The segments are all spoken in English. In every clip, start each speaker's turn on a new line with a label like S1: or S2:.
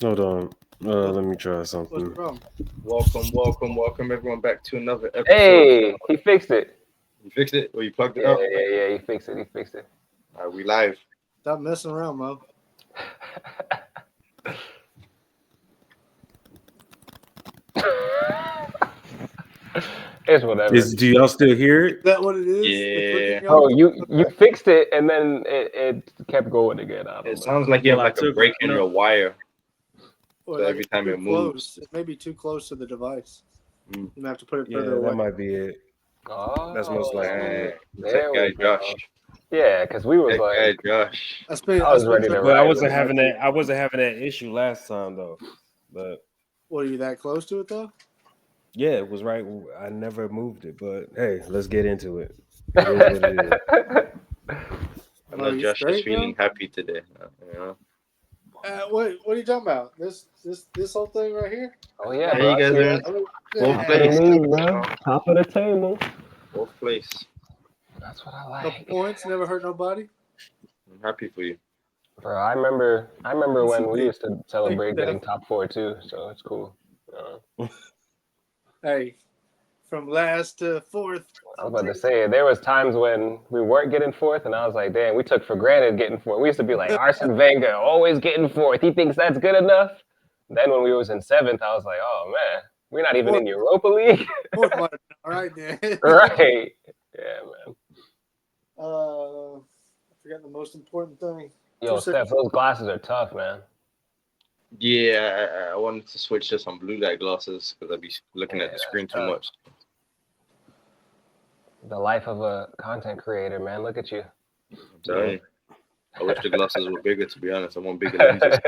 S1: Hold on.
S2: What's,
S1: Let me try
S2: what's the
S1: something.
S2: problem?
S3: Welcome everyone back to another episode.
S4: Hey, he fixed it.
S3: You fixed it or you plugged it
S4: Yeah,
S3: up?
S4: yeah, yeah. He fixed it. He fixed it.
S3: All right, we live.
S2: Stop messing around, Mo.
S4: It's whatever,
S1: Do y'all still hear
S2: Is
S1: it?
S2: that what it is? The
S3: Yeah.
S2: clicking y'all
S4: bro.
S2: do?
S4: You
S2: Okay.
S4: fixed it, and then it kept going again. I
S3: It
S4: don't know.
S3: sounds like you
S1: Well,
S3: have
S1: I
S3: like a
S1: took
S3: break in
S1: no.
S3: your wire.
S2: Or
S3: So
S2: like
S3: every
S2: it's
S3: time
S2: too
S3: it moves.
S2: close. It may be too close to the device.
S3: Mm.
S2: You may have to put it further
S1: Yeah, that
S2: away.
S1: might be it. That's most likely
S4: Oh,
S3: Dang.
S1: it.
S3: Tech
S4: there we
S3: guy Josh.
S4: go. Yeah, because we was
S3: Tech guy
S4: like,
S3: Josh.
S4: I
S2: I
S4: was
S2: spent
S4: ready
S2: trouble
S4: to
S1: But I
S4: write
S1: wasn't
S4: him.
S1: having that. I wasn't having that issue last time though. But
S2: What, are you that close to it though?
S1: yeah, it was right. I never moved it. But hey, let's get into it. It is what it is.
S3: I
S2: Mo,
S3: know
S2: you
S3: Josh is
S2: straight,
S3: feeling
S2: bro?
S3: happy today. You know?
S2: What are you talking about? This whole thing right here?
S4: Oh yeah,
S3: Yeah,
S4: bro.
S3: you
S4: I
S3: guys
S4: see
S3: are
S4: that.
S3: in
S2: I mean,
S3: fourth
S4: Top of the
S3: place.
S4: league,
S3: You
S4: bro.
S3: know?
S4: Top of the table.
S3: Fourth place.
S4: That's what I
S2: couple
S4: like.
S2: points, never hurt nobody.
S3: I'm happy for you.
S4: Bro, I remember when we
S2: Hey,
S4: used to
S2: thanks,
S4: celebrate
S2: Steph.
S4: getting top four too, so it's cool.
S2: Hey, from last to fourth.
S4: I was
S2: I'll
S4: about to
S2: take
S4: say there was times when we weren't getting fourth, and I was like, damn, we took for granted getting fourth. We used to be like Arsene Wenger, always getting fourth. He thinks that's good enough. Then when we was in seventh, I was like, oh man, we're not even
S2: fourth.
S4: in Europa League,
S2: Fourth might have been all right then.
S4: right? Yeah, man.
S2: I forgot the most important thing. Two
S4: Yo, Steph,
S2: seconds.
S4: those glasses are tough, man.
S3: Yeah, I wanted to switch to some blue light glasses because I'd be looking
S4: Yeah,
S3: at the
S4: that's
S3: screen too
S4: tough.
S3: much.
S4: The life of a content creator, man. Look at you.
S3: I'm telling
S1: Yeah.
S3: you. I wish the glasses were bigger, to be honest. I want bigger lenses.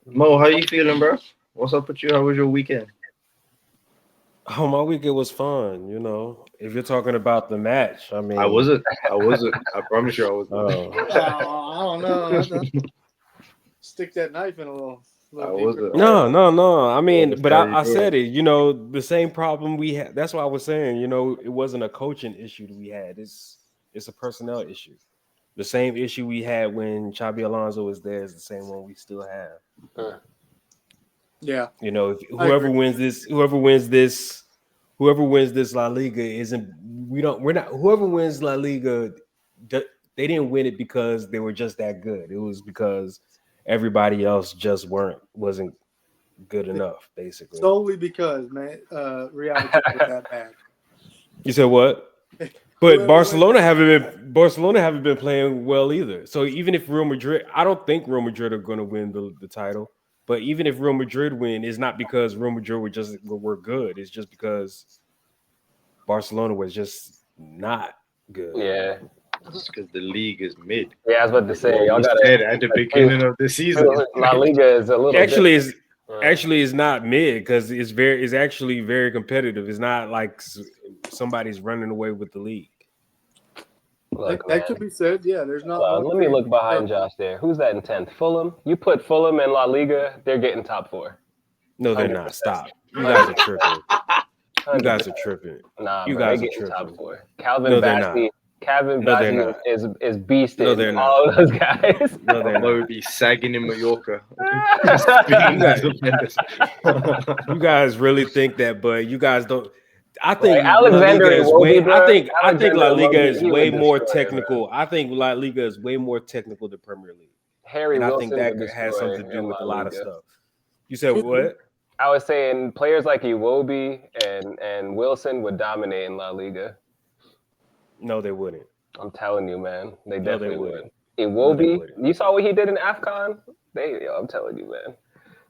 S3: Mo, how you feeling, bro? What's up with you? How was your weekend?
S1: Oh, my weekend was fun. You know, if you're talking about the match, I
S3: I
S1: mean,
S3: wasn't. I wasn't. I promise you I wasn't.
S1: oh
S2: I don't know. Stick that knife in a
S3: I
S2: little deeper.
S3: wasn't.
S1: no, no, no. I
S3: I
S1: mean, but
S3: understand
S1: I
S3: you doing.
S1: said it. You know, the same problem we had. That's why I was saying. You know, it wasn't a coaching issue that we had. It's a personnel issue. The same issue we had when Chabi Alonso was there is the same one we still have.
S2: Yeah,
S1: You know, if
S2: I agree.
S1: whoever wins this La Liga isn't. We're not. Whoever wins La Liga, they didn't win it because they were just that good. It was because everybody else just wasn't good enough, basically.
S2: Solely because Real Madrid was that bad.
S1: You said what? But
S2: Whoever wins it,
S1: Barcelona haven't been playing well either. So even if Real Madrid, I don't think Real Madrid are going to win the title. But even if Real Madrid win, it's not because Real Madrid were good. It's just because Barcelona was just not good.
S4: Yeah,
S3: It's because the league is mid.
S4: yeah. I was about to
S3: Like
S4: say,
S3: what
S4: y'all
S3: we
S4: gotta
S3: said at the beginning of the season.
S4: La Liga is a little
S1: Actually,
S4: different.
S1: is actually it's not mid because it's actually very competitive. It's not like somebody's running away with the league.
S4: Look,
S2: that
S4: man.
S2: could be said. Yeah, there's not
S4: Well,
S2: one
S4: let me
S2: team.
S4: look behind Josh there. Who's that in 10th? Fulham. You put Fulham and La Liga, they're getting top four.
S1: No, they're not.
S4: 100%.
S1: Stop. You guys are
S4: 100%.
S1: tripping. You guys are
S4: 100%.
S1: tripping.
S4: Nah,
S1: You
S4: bro, they
S1: guys are
S4: getting top
S1: tripping.
S4: four. Calvin
S1: No, they're not.
S4: Bassey. Calvin
S1: No, they're
S4: Bassey
S1: not.
S4: is
S1: No,
S4: beasting
S1: they're not.
S4: all those guys.
S1: No, they're
S3: Mo
S1: not.
S3: be sagging in Mallorca.
S1: You
S3: Spinning
S1: got
S3: the defenders.
S1: you guys really think that, but you guys don't. I
S4: Like
S1: think La
S4: Alexander
S1: Liga is way.
S4: Iwobi, bro.
S1: I think
S4: Alexander
S1: La Liga
S4: Iwobi,
S1: is
S4: he
S1: way
S4: would
S1: more
S4: destroy it, man.
S1: technical. I think La Liga is way more technical than Premier League,
S4: Harry
S1: and I think
S4: Wilson
S1: that
S4: would
S1: has
S4: destroy
S1: something to do
S4: in
S1: with
S4: La
S1: a lot of
S4: Liga.
S1: stuff. You said what?
S4: I was saying players like Iwobi and Wilson would dominate in La Liga.
S1: No, they wouldn't.
S4: I'm telling you, man, they
S1: No, they
S4: definitely
S1: wouldn't.
S4: would.
S1: No, they
S4: Iwobi,
S1: wouldn't.
S4: you saw what he did in Afcon. I'm telling you, man.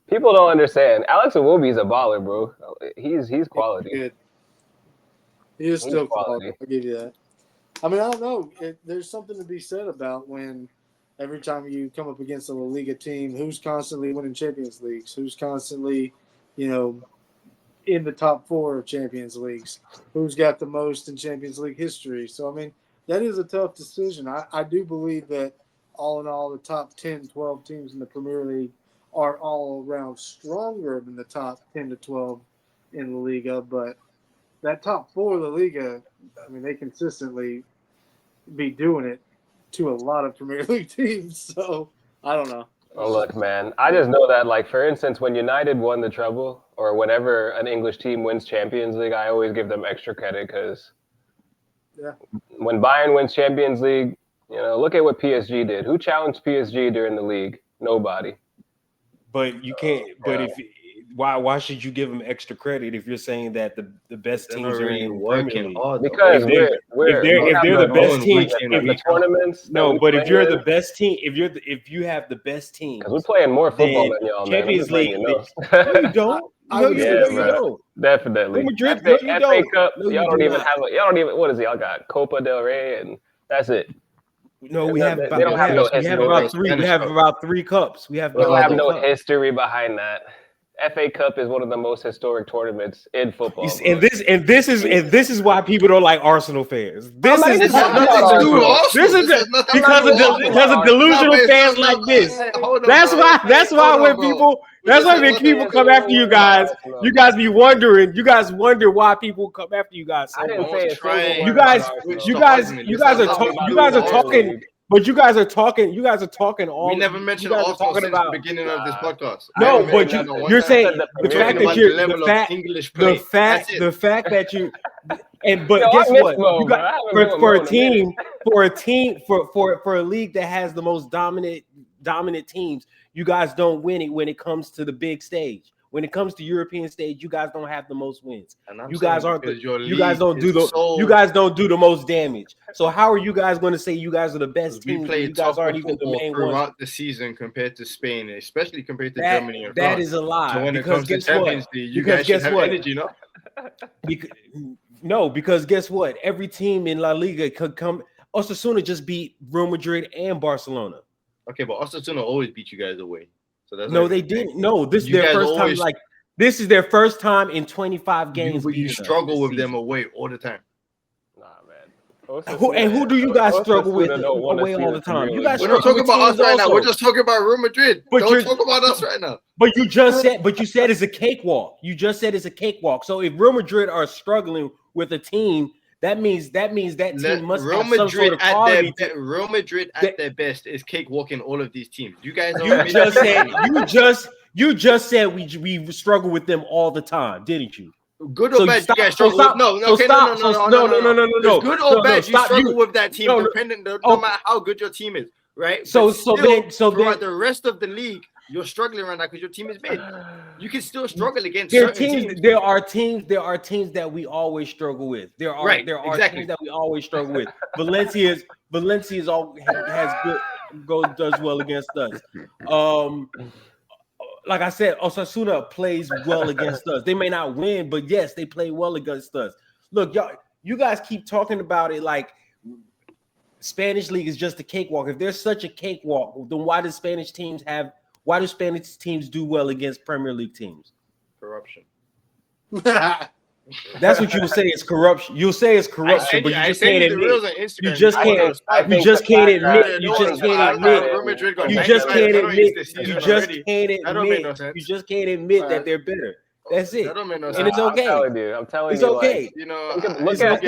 S4: People don't understand. Alex Iwobi is a baller, bro. He's
S2: He's
S4: quality.
S2: good. He is
S4: He's
S2: still quality.
S4: quality.
S2: I'll give you that. I mean, I don't know. There's something to be said about when every time you come up against a La Liga team who's constantly winning Champions Leagues, who's constantly, you know, in the top four of Champions Leagues, who's got the most in Champions League history. So, I mean, that is a tough decision. I do believe that all in all, the top 10, 12 teams in the Premier League are all around stronger than the top 10 to 12 in La Liga. But that top four of La Liga, I mean, they consistently be doing it to a lot of Premier League teams. So I don't know.
S4: Oh, look, man. I just know that, like, for instance, when United won the treble, or whenever an English team wins Champions League, I always give them extra credit because when Bayern wins Champions League, look at what PSG did. Who challenged PSG during the league? Nobody.
S1: But you can't. But why should you give them extra credit if you're saying that the best
S3: They're
S1: teams
S3: not
S1: are
S3: really
S1: in
S3: working
S1: Premier League?
S3: hard.
S4: Because
S1: If
S4: we
S1: they're
S4: have
S1: the best team,
S4: the tournaments.
S1: no, but if you're the best team, if you have the best team,
S4: because we're playing more football
S1: then
S4: than y'all,
S1: Champions
S4: man.
S1: League.
S4: No,
S1: You don't. No, you don't.
S4: definitely.
S1: Real Madrid,
S4: FA,
S1: no, you
S4: FA
S1: don't.
S4: Cup,
S1: No, you
S4: y'all
S1: do
S4: don't even
S1: not.
S4: have. Y'all don't even. What is it? Y'all got Copa del Rey, and that's it.
S1: No, we have
S4: They
S1: about
S4: don't have no
S1: we have about three. We have about 3 cups. We have
S4: We don't have no
S1: cups.
S4: history behind that. FA Cup is one of the most historic tournaments in football.
S1: And this is why people don't like Arsenal fans. This is
S3: This has nothing to do with Arsenal.
S1: because of delusional fans like this. That's why when people come after you guys be wondering. You guys wonder why people come after you guys. So
S4: I didn't say a single
S1: you
S4: word
S1: guys,
S4: about Arsenal.
S1: you guys are talking. But you guys are talking. You guys are talking all.
S3: We never mentioned Arsenal since the beginning of this podcast.
S1: No, but you're saying the fact that you're the fact that you but guess what? You got for a league that has the most dominant teams. You guys don't win it when it comes to the big stage. When it comes to European stage, you guys don't have the most wins. You guys don't do the most damage. So how are you guys going to say you guys are the best team?
S3: We played
S1: you guys aren't even the main ones
S3: throughout the season compared to Spain, especially compared to Germany and France.
S1: That is a lie.
S3: So when
S1: because
S3: it comes to Champions League, you guys should have energy, no?
S1: Because guess what? Every team in La Liga could come. Osasuna just beat Real Madrid and Barcelona.
S3: Okay, but Osasuna always beat you guys away. So that's
S1: no, they didn't. No, this is their first time. Like this is their first time in 25 games.
S3: You struggle with them away all the time.
S4: Nah, man.
S1: Who do you guys struggle with away all the time? You guys.
S3: We're not talking about us right now. We're just talking about Real Madrid. Don't talk about us right now.
S1: But you said it's a cakewalk. You just said it's a cakewalk. So if Real Madrid are struggling with a team, that means that team must have some sort of quality.
S3: Real Madrid at their best is cakewalking all of these teams. You guys
S1: you just said we struggle with them all the time, didn't you?
S3: Good or bad, you guys struggle with no. Good or bad, you struggle with that team, depending no matter how good your team is, right? So throughout the rest of the league, you're struggling right now because your team is big. You can still struggle against teams.
S1: There are teams that we always struggle with. There are teams that we always struggle with. Valencia's all does well against us. Like I said, Osasuna plays well against us. They may not win, but yes, they play well against us. Look, you guys keep talking about it like Spanish league is just a cakewalk. If there's such a cakewalk, then why do Spanish teams do well against Premier League teams?
S3: Corruption.
S1: That's what you'll say is corruption. You'll say it's corruption, but you just can't admit. You just can't admit. You just can't admit that they're better. That's it. And it's okay.
S4: I'm telling
S1: it's
S4: you.
S1: okay.
S4: Look at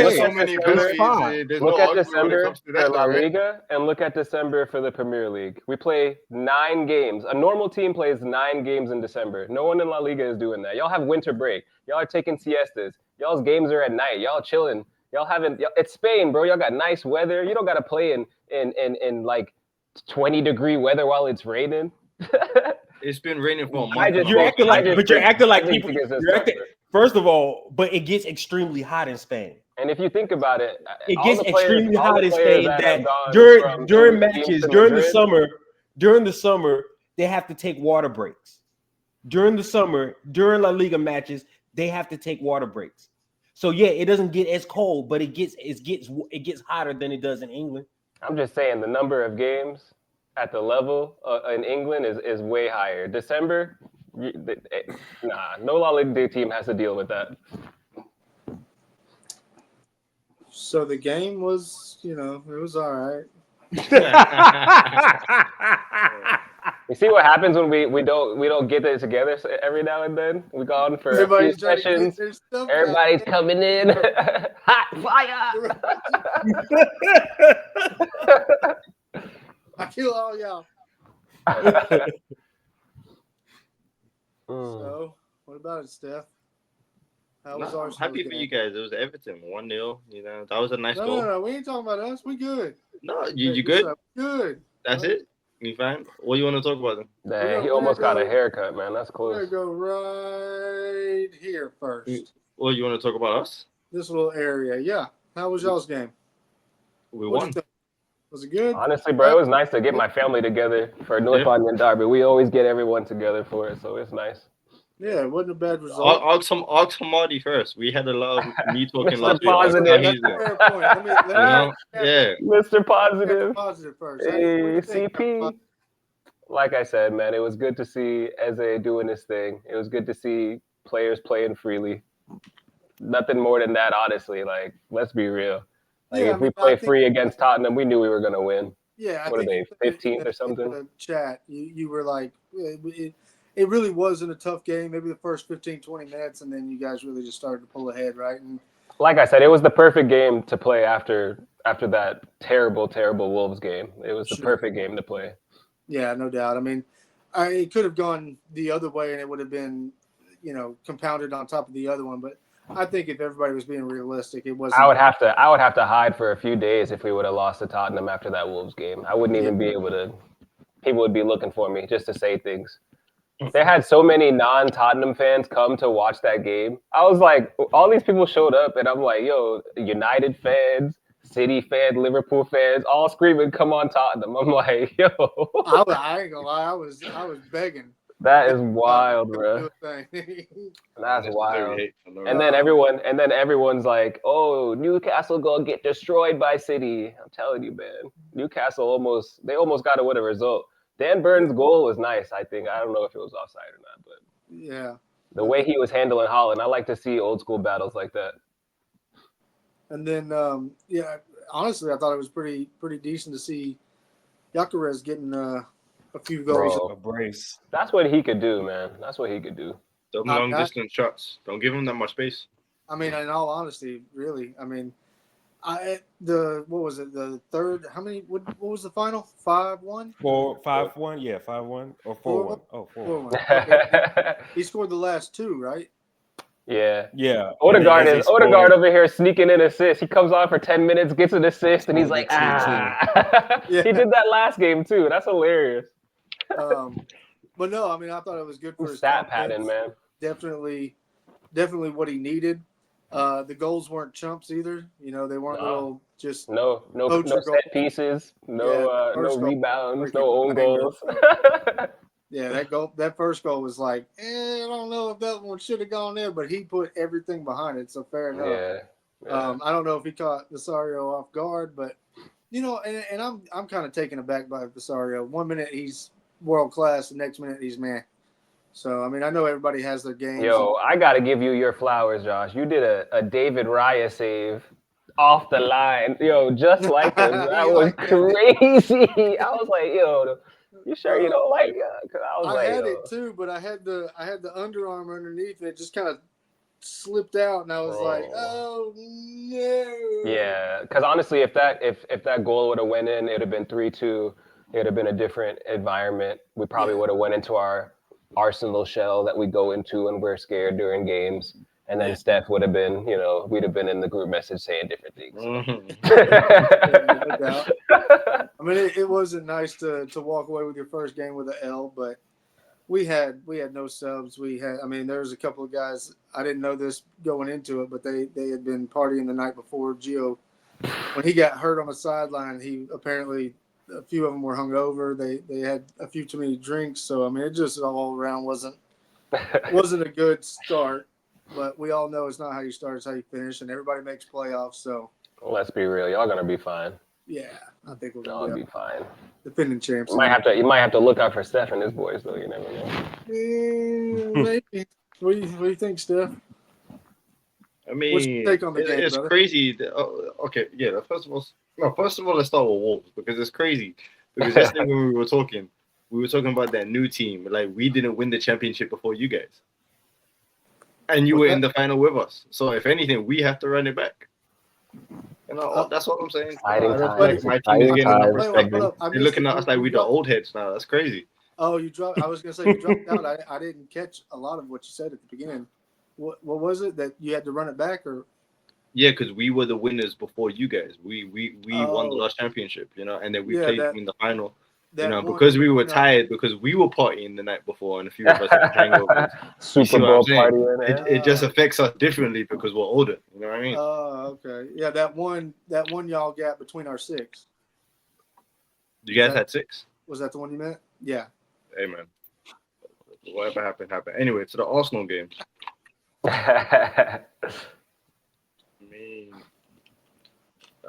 S4: December for La Liga and look at December for the Premier League. We play 9 games. A normal team plays 9 games in December. No one in La Liga is doing that. Y'all have winter break. Y'all are taking siestas. Y'all's games are at night. Y'all chilling. It's Spain, bro. Y'all got nice weather. You don't got to play in like 20-degree weather while it's raining.
S3: It's been raining for a month.
S1: You're acting like people. First of all, but it gets extremely hot in Spain.
S4: And if you think about it,
S1: it gets extremely hot in Spain that during matches during the summer they have to take water breaks. During the summer, during La Liga matches, they have to take water breaks. So yeah, it doesn't get as cold, but it gets hotter than it does in England.
S4: I'm just saying the number of games at the level in England is way higher. December, no La Liga team has to deal with that.
S2: So the game was, it was all right.
S4: You see what happens when we don't get it together every now and then? We go on for a few sessions. Everybody's coming in. Hot fire.
S2: I kill all y'all. So, what about it, Steph?
S3: I'm happy for you guys. It was Everton 1-0. You know, that was a nice goal.
S2: No. We ain't talking about us. We good.
S3: No, you good?
S2: Good.
S3: That's it. You fine? What do you want to talk about then?
S4: Dang, he almost got a haircut, man. That's close.
S2: We're gonna go right here first.
S3: Well, you want to talk about us?
S2: This little area, yeah. How was y'all's game?
S3: We won.
S2: Was it good?
S4: Honestly, bro, it was nice to get my family together for North Onion Derby. We always get everyone together for it, so it's nice.
S2: Yeah, it wasn't a bad result.
S3: Ask Marty first. We had a lot of me talking
S4: Mr. Positive.
S2: That's a fair point.
S4: Mr. Positive.
S2: Positive first.
S4: Hey, CP. Like I said, man, it was good to see Eze doing his thing. It was good to see players playing freely. Nothing more than that, honestly. Like, let's be real. Like, if we play free against Tottenham, we knew we were going to win.
S2: Yeah.
S4: What are they, 15th or something?
S2: In the chat, you were like, it really wasn't a tough game. Maybe the first 15, 20 minutes, and then you guys really just started to pull ahead, right? And
S4: like I said, it was the perfect game to play after that terrible, terrible Wolves game. It was the perfect game to play.
S2: Yeah, no doubt. I mean, it could have gone the other way, and it would have been, compounded on top of the other one. But I think if everybody was being realistic, it wasn't.
S4: I would have to hide for a few days if we would have lost to Tottenham after that Wolves game. I wouldn't even be able to. People would be looking for me just to say things. They had so many non-Tottenham fans come to watch that game. I was like, all these people showed up, and I'm like, yo, United fans, City fans, Liverpool fans, all screaming, "Come on, Tottenham!" I'm like, yo.
S2: I ain't gonna lie, I was begging.
S4: That is wild, bro. That's wild. And then everyone's like, "Oh, Newcastle gonna get destroyed by City." I'm telling you, man. Newcastle almost got it with a result. Dan Burns' goal was nice, I think. I don't know if it was offside or not, but
S2: yeah,
S4: the way he was handling Haaland, I like to see old school battles like that.
S2: And then, honestly, I thought it was pretty decent to see Gyökeres getting a few goals.
S1: A brace.
S4: That's what he could do, man. That's what he could do.
S3: Those long distance shots. Don't give him that much space.
S2: I mean, in all honesty, really. I mean, what was it? The third? How many? What was the final? 5-1.
S1: 5-1. Yeah, 5-1 or 4-1. Oh, 4-1.
S2: Okay. He scored the last two, right?
S4: Yeah.
S1: Odegaard
S4: over here sneaking in assists. He comes on for 10 minutes, gets an assist, and he's like, He did that last game too. That's hilarious.
S2: But no, I mean, I thought it was good for his
S4: stat pattern, man.
S2: Definitely what he needed. The goals weren't chumps either. They weren't little just
S4: no set pieces, no rebounds, no own goals.
S2: Yeah, that first goal was like, I don't know if that one should have gone there, but he put everything behind it, so fair enough. Yeah. I don't know if he caught Visario off guard, but and I'm kind of taken aback by Visario. 1 minute he's world class, the next minute he's man. So I mean, I know everybody has their games.
S4: Yo, I gotta give you your flowers, Josh. You did a David Raya save off the line, yo, just like him. That was crazy. I was like, yo. You sure you don't like it? Cause I
S2: had it too, but I had the underarm underneath it. Just kind of slipped out, and I was like, "Oh no!"
S4: Yeah, because honestly, if that goal would have went in, it would have been 3-2. It would have been a different environment. We probably would have went into our Arsenal shell that we go into when we're scared during games. And then Steph would have been, we'd have been in the group message saying different things.
S2: I mean, it wasn't nice to walk away with your first game with an L, but we had no subs. There was a couple of guys, I didn't know this going into it, but they had been partying the night before. Gio, when he got hurt on the sideline, apparently a few of them were hungover. They had a few too many drinks. So, I mean, it just all around wasn't a good start. But we all know it's not how you start, it's how you finish, and everybody makes playoffs. So
S4: let's be real, y'all gonna be fine.
S2: Yeah, I think we're
S4: gonna be fine.
S2: Defending champs.
S4: You might have to look out for Steph and his boys, though. You never know.
S2: Maybe. What do you think, Steph?
S3: I mean,
S2: what's your take on the game,
S3: it's
S2: brother?
S3: crazy. Okay, yeah. First of all, let's start with Wolves because it's crazy. Because yesterday when we were talking about that new team. Like, we didn't win the championship before you guys. And you were in the final with us. So if anything, we have to run it back. That's what I'm saying. My team is getting enough respect. You're looking at us like we're the old heads now. That's crazy.
S2: Oh, you dropped. I was going to say you dropped out. I didn't catch a lot of what you said at the beginning. What was it that you had to run it back or?
S3: Yeah, because we were the winners before you guys. We won the last championship, and then we played in the final. Because we were tired, because we were partying the night before, and a few of us had hangovers.
S4: Super Bowl party.
S3: It just affects us differently because we're older. You know what I mean?
S2: Oh, okay. Yeah, that one y'all got between our 6.
S3: You guys had 6.
S2: Was that the one you meant? Yeah.
S3: Hey man, whatever happened. Anyway, to the Arsenal game.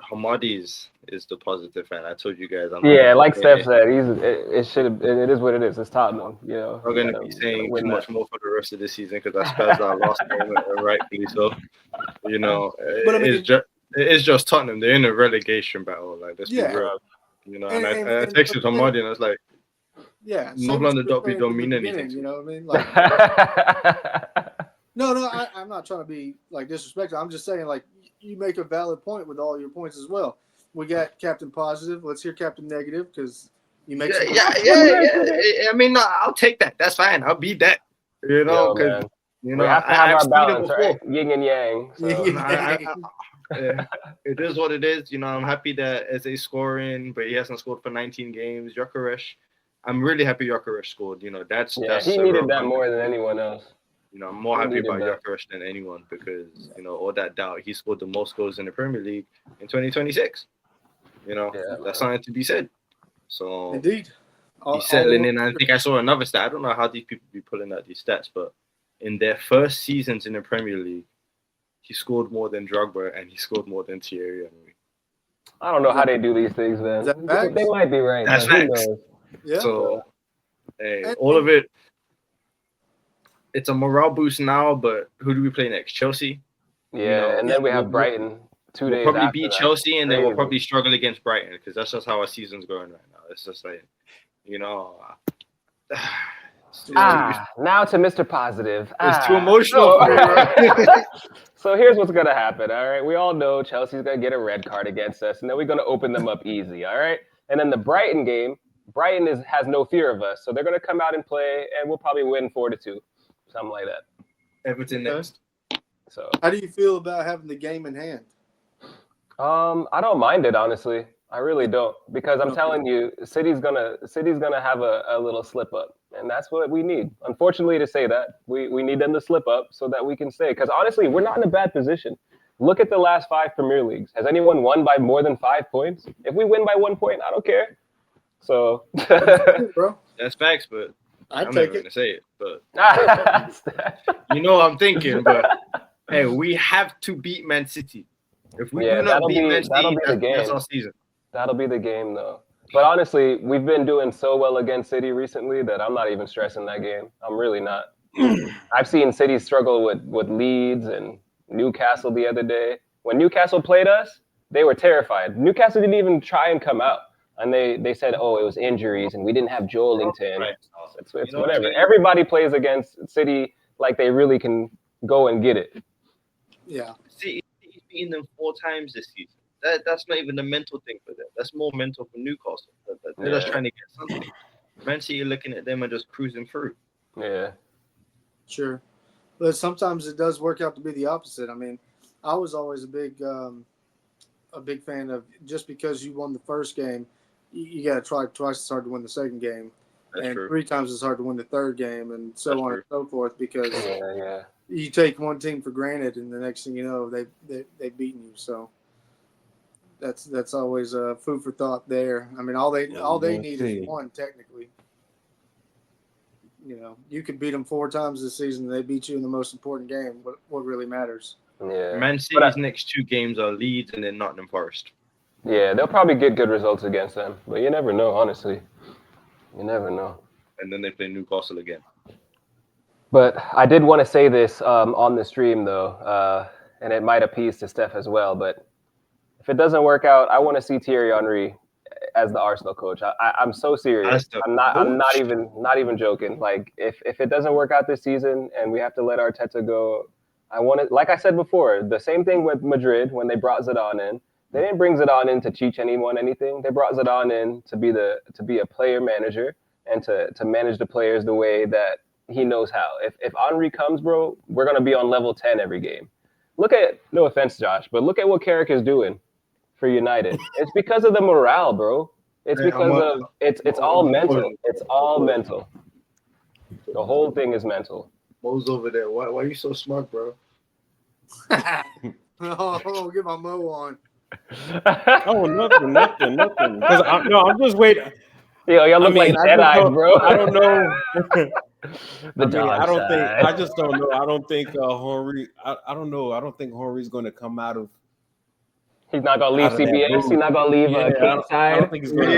S3: Hamadi is the positive fan. I told you guys.
S4: Like Steph said, it is what it is. It's Tottenham.
S3: I'm going to be saying too much more for the rest of the season because I Spurs our last game, rightfully so. But it's just Tottenham. They're in a relegation battle. Like, let's be real. And I texted Hamadi and I was like, North London don't mean anything.
S2: You know what I mean? Like, no, I'm not trying to be like disrespectful. I'm just saying, like, you make a valid point with all your points as well. We got Captain Positive. Let's hear Captain Negative because you make.
S3: Yeah. I mean, no, I'll take that. That's fine. I'll be that. Because
S4: we have to have our balance, right? Yin and yang. So.
S3: It is what it is. I'm happy that Eze's scoring, but he hasn't scored for 19 games. Gyökeres, I'm really happy Gyökeres scored. He
S4: needed that more than anyone else.
S3: I'm more happy about Gyökeres than anyone because, all that doubt, he scored the most goals in the Premier League in 2026. That's something to be said. So
S2: indeed,
S3: he's settling in. I think I saw another stat. I don't know how these people be pulling out these stats, but in their first seasons in the Premier League, he scored more than Drogba and he scored more than Thierry Henry.
S4: I don't know how they do these things, man. They might be right.
S3: That's facts.
S2: Yeah.
S3: So, all of it. It's a morale boost now, but who do we play next? Chelsea.
S4: Yeah, and then we have Brighton 2 days.
S3: We'll probably beat Chelsea, and then we'll probably struggle against Brighton because that's just how our season's going right now. It's just like,
S4: now to Mr. Positive.
S3: It's too emotional.
S4: So here's what's gonna happen. All right, we all know Chelsea's gonna get a red card against us, and then we're gonna open them up easy. All right, and then the Brighton game, Brighton has no fear of us, so they're gonna come out and play, and we'll probably win 4-2. Something like that.
S3: Everton next.
S4: So,
S2: how do you feel about having the game in hand?
S4: I don't mind it, honestly. I really don't, because I'm telling you, City's gonna have a little slip up, and that's what we need. Unfortunately, to say that we need them to slip up so that we can stay. Because honestly, we're not in a bad position. Look at the last 5 Premier Leagues. Has anyone won by more than 5 points? If we win by 1 point, I don't care. So,
S2: bro,
S3: that's facts, but.
S2: I'm not
S3: going to say it, but I'm thinking. But hey, we have to beat Man City. If we do not beat Man City, that's our season.
S4: That'll be the game, though. But honestly, we've been doing so well against City recently that I'm not even stressing that game. I'm really not. I've seen City struggle with Leeds and Newcastle the other day. When Newcastle played us, they were terrified. Newcastle didn't even try and come out. And they said, it was injuries, and we didn't have Joelinton. Right. It's whatever. Everybody plays against City like they really can go and get it.
S2: Yeah.
S3: City's beaten them 4 times this season. That's not even a mental thing for them. That's more mental for Newcastle. They're just trying to get something. Man City, you're looking at them and just cruising through.
S4: Yeah.
S2: Sure. But sometimes it does work out to be the opposite. I mean, I was always a big fan of just because you won the first game, you got to try twice as hard to win the second game.
S3: That's
S2: and
S3: true.
S2: 3 times as hard to win the third game, and so
S3: That's
S2: on
S3: true.
S2: and so forth. Because you take one team for granted, and the next thing you know, they've beaten you. So that's always food for thought there. I mean, all they need is one technically. You could beat them 4 times this season, and they beat you in the most important game. What really matters?
S4: Yeah.
S3: Man City's next 2 games are Leeds and then Nottingham Forest.
S4: Yeah, they'll probably get good results against them, but you never know, honestly. You never know.
S3: And then they play Newcastle again.
S4: But I did want to say this on the stream, though, and it might appease to Steph as well, but if it doesn't work out, I want to see Thierry Henry as the Arsenal coach. I'm so serious. I'm not even joking. Like, if it doesn't work out this season and we have to let Arteta go, I want to, like I said before, the same thing with Madrid when they brought Zidane in. They didn't bring Zidane in to teach anyone anything. They brought Zidane in to be a player manager and to manage the players the way that he knows how. If Henry comes, bro, we're gonna be on level 10 every game. Look at, no offense, Josh, but look at what Carrick is doing for United. It's because of the morale, bro. It's because it's all mental. It's all mental. The whole thing is mental.
S3: Mo's over there. Why are you so smart, bro?
S2: Oh, get my Mo on.
S1: Oh, nothing. Because I'm just waiting.
S4: Yo, y'all look like dead eyes, bro.
S1: I don't know.
S4: I
S1: just don't know. I don't think Henry. I don't know. I don't think Henry's going to come out of.
S4: He's not gonna leave CBS. He's not gonna leave King side.
S1: I don't think he's going to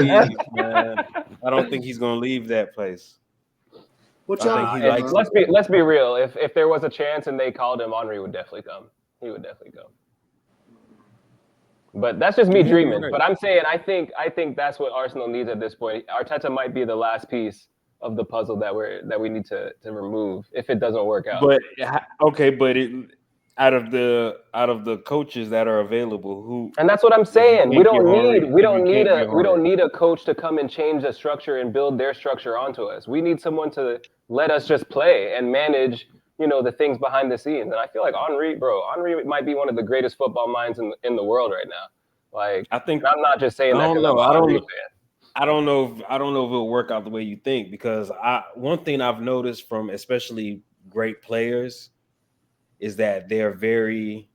S1: leave, man. I don't think he's going to leave that place.
S4: Let's be real. If there was a chance and they called him, Henry would definitely come. He would definitely come. But that's just me dreaming. But I'm saying I think that's what Arsenal needs at this point. Arteta might be the last piece of the puzzle that we need to remove if it doesn't work out.
S1: But okay, but out of the coaches that are available, who,
S4: and that's what I'm saying. We don't need a coach to come and change the structure and build their structure onto us. We need someone to let us just play and manage, the things behind the scenes. And I feel like Henry might be one of the greatest football minds in the world right now. Like, I think I'm not just saying that because I'm a Henry fan.
S1: I don't know if it'll work out the way you think, because one thing I've noticed from especially great players is that they're very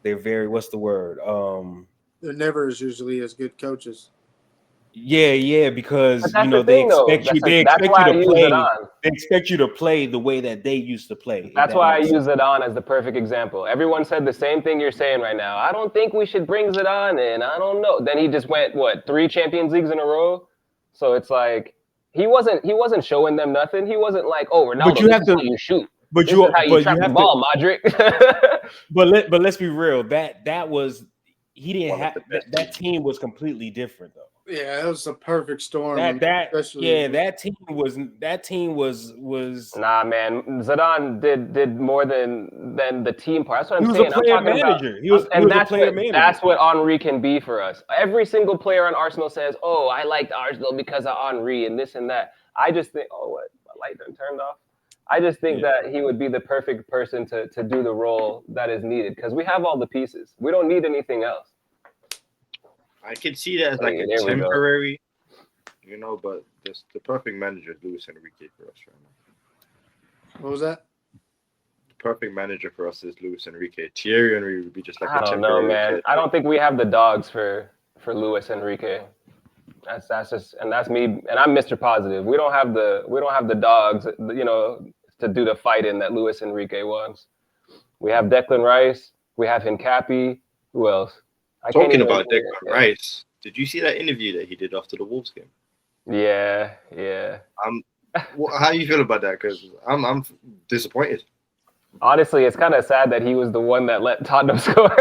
S1: what's the word?
S2: They're never usually as good coaches.
S1: Yeah, because they expect you to play the way that they used to play.
S4: That's why I use Zidane as the perfect example. Everyone said the same thing you're saying right now. I don't think we should bring Zidane in. I don't know. Then he just went 3 Champions Leagues in a row. So it's like he wasn't showing them nothing. He wasn't like, oh, Ronaldo,
S1: but you have to
S4: shoot.
S1: But
S4: you trap the ball, Madrid.
S1: but let's be real. That was he didn't have that team was completely different though.
S2: Yeah, it was a perfect storm.
S1: That team was
S4: nah, man. Zidane did more than the team part. That's what I'm saying.
S1: He was a player manager. He was a player manager.
S4: That's what Henry can be for us. Every single player on Arsenal says, "Oh, I liked Arsenal because of Henry and this and that." I just think, oh, what? My light done turned off. I just think that he would be the perfect person to do the role that is needed, because we have all the pieces. We don't need anything else.
S3: I could see that as like a temporary, but the perfect manager is Luis Enrique for us right now.
S2: What was that?
S3: The perfect manager for us is Luis Enrique. Thierry Henry would be just like
S4: I don't know, man. I don't think we have the dogs for Luis Enrique. That's just, and that's me, and I'm Mr. Positive. We don't have the dogs, to do the fighting that Luis Enrique wants. We have Declan Rice. We have Hincapi. Who else?
S3: Talking about Declan Rice, did you see that interview that he did after the Wolves game?
S4: Yeah.
S3: How do you feel about that? Because I'm disappointed.
S4: Honestly, it's kind of sad that he was the one that let Tottenham score.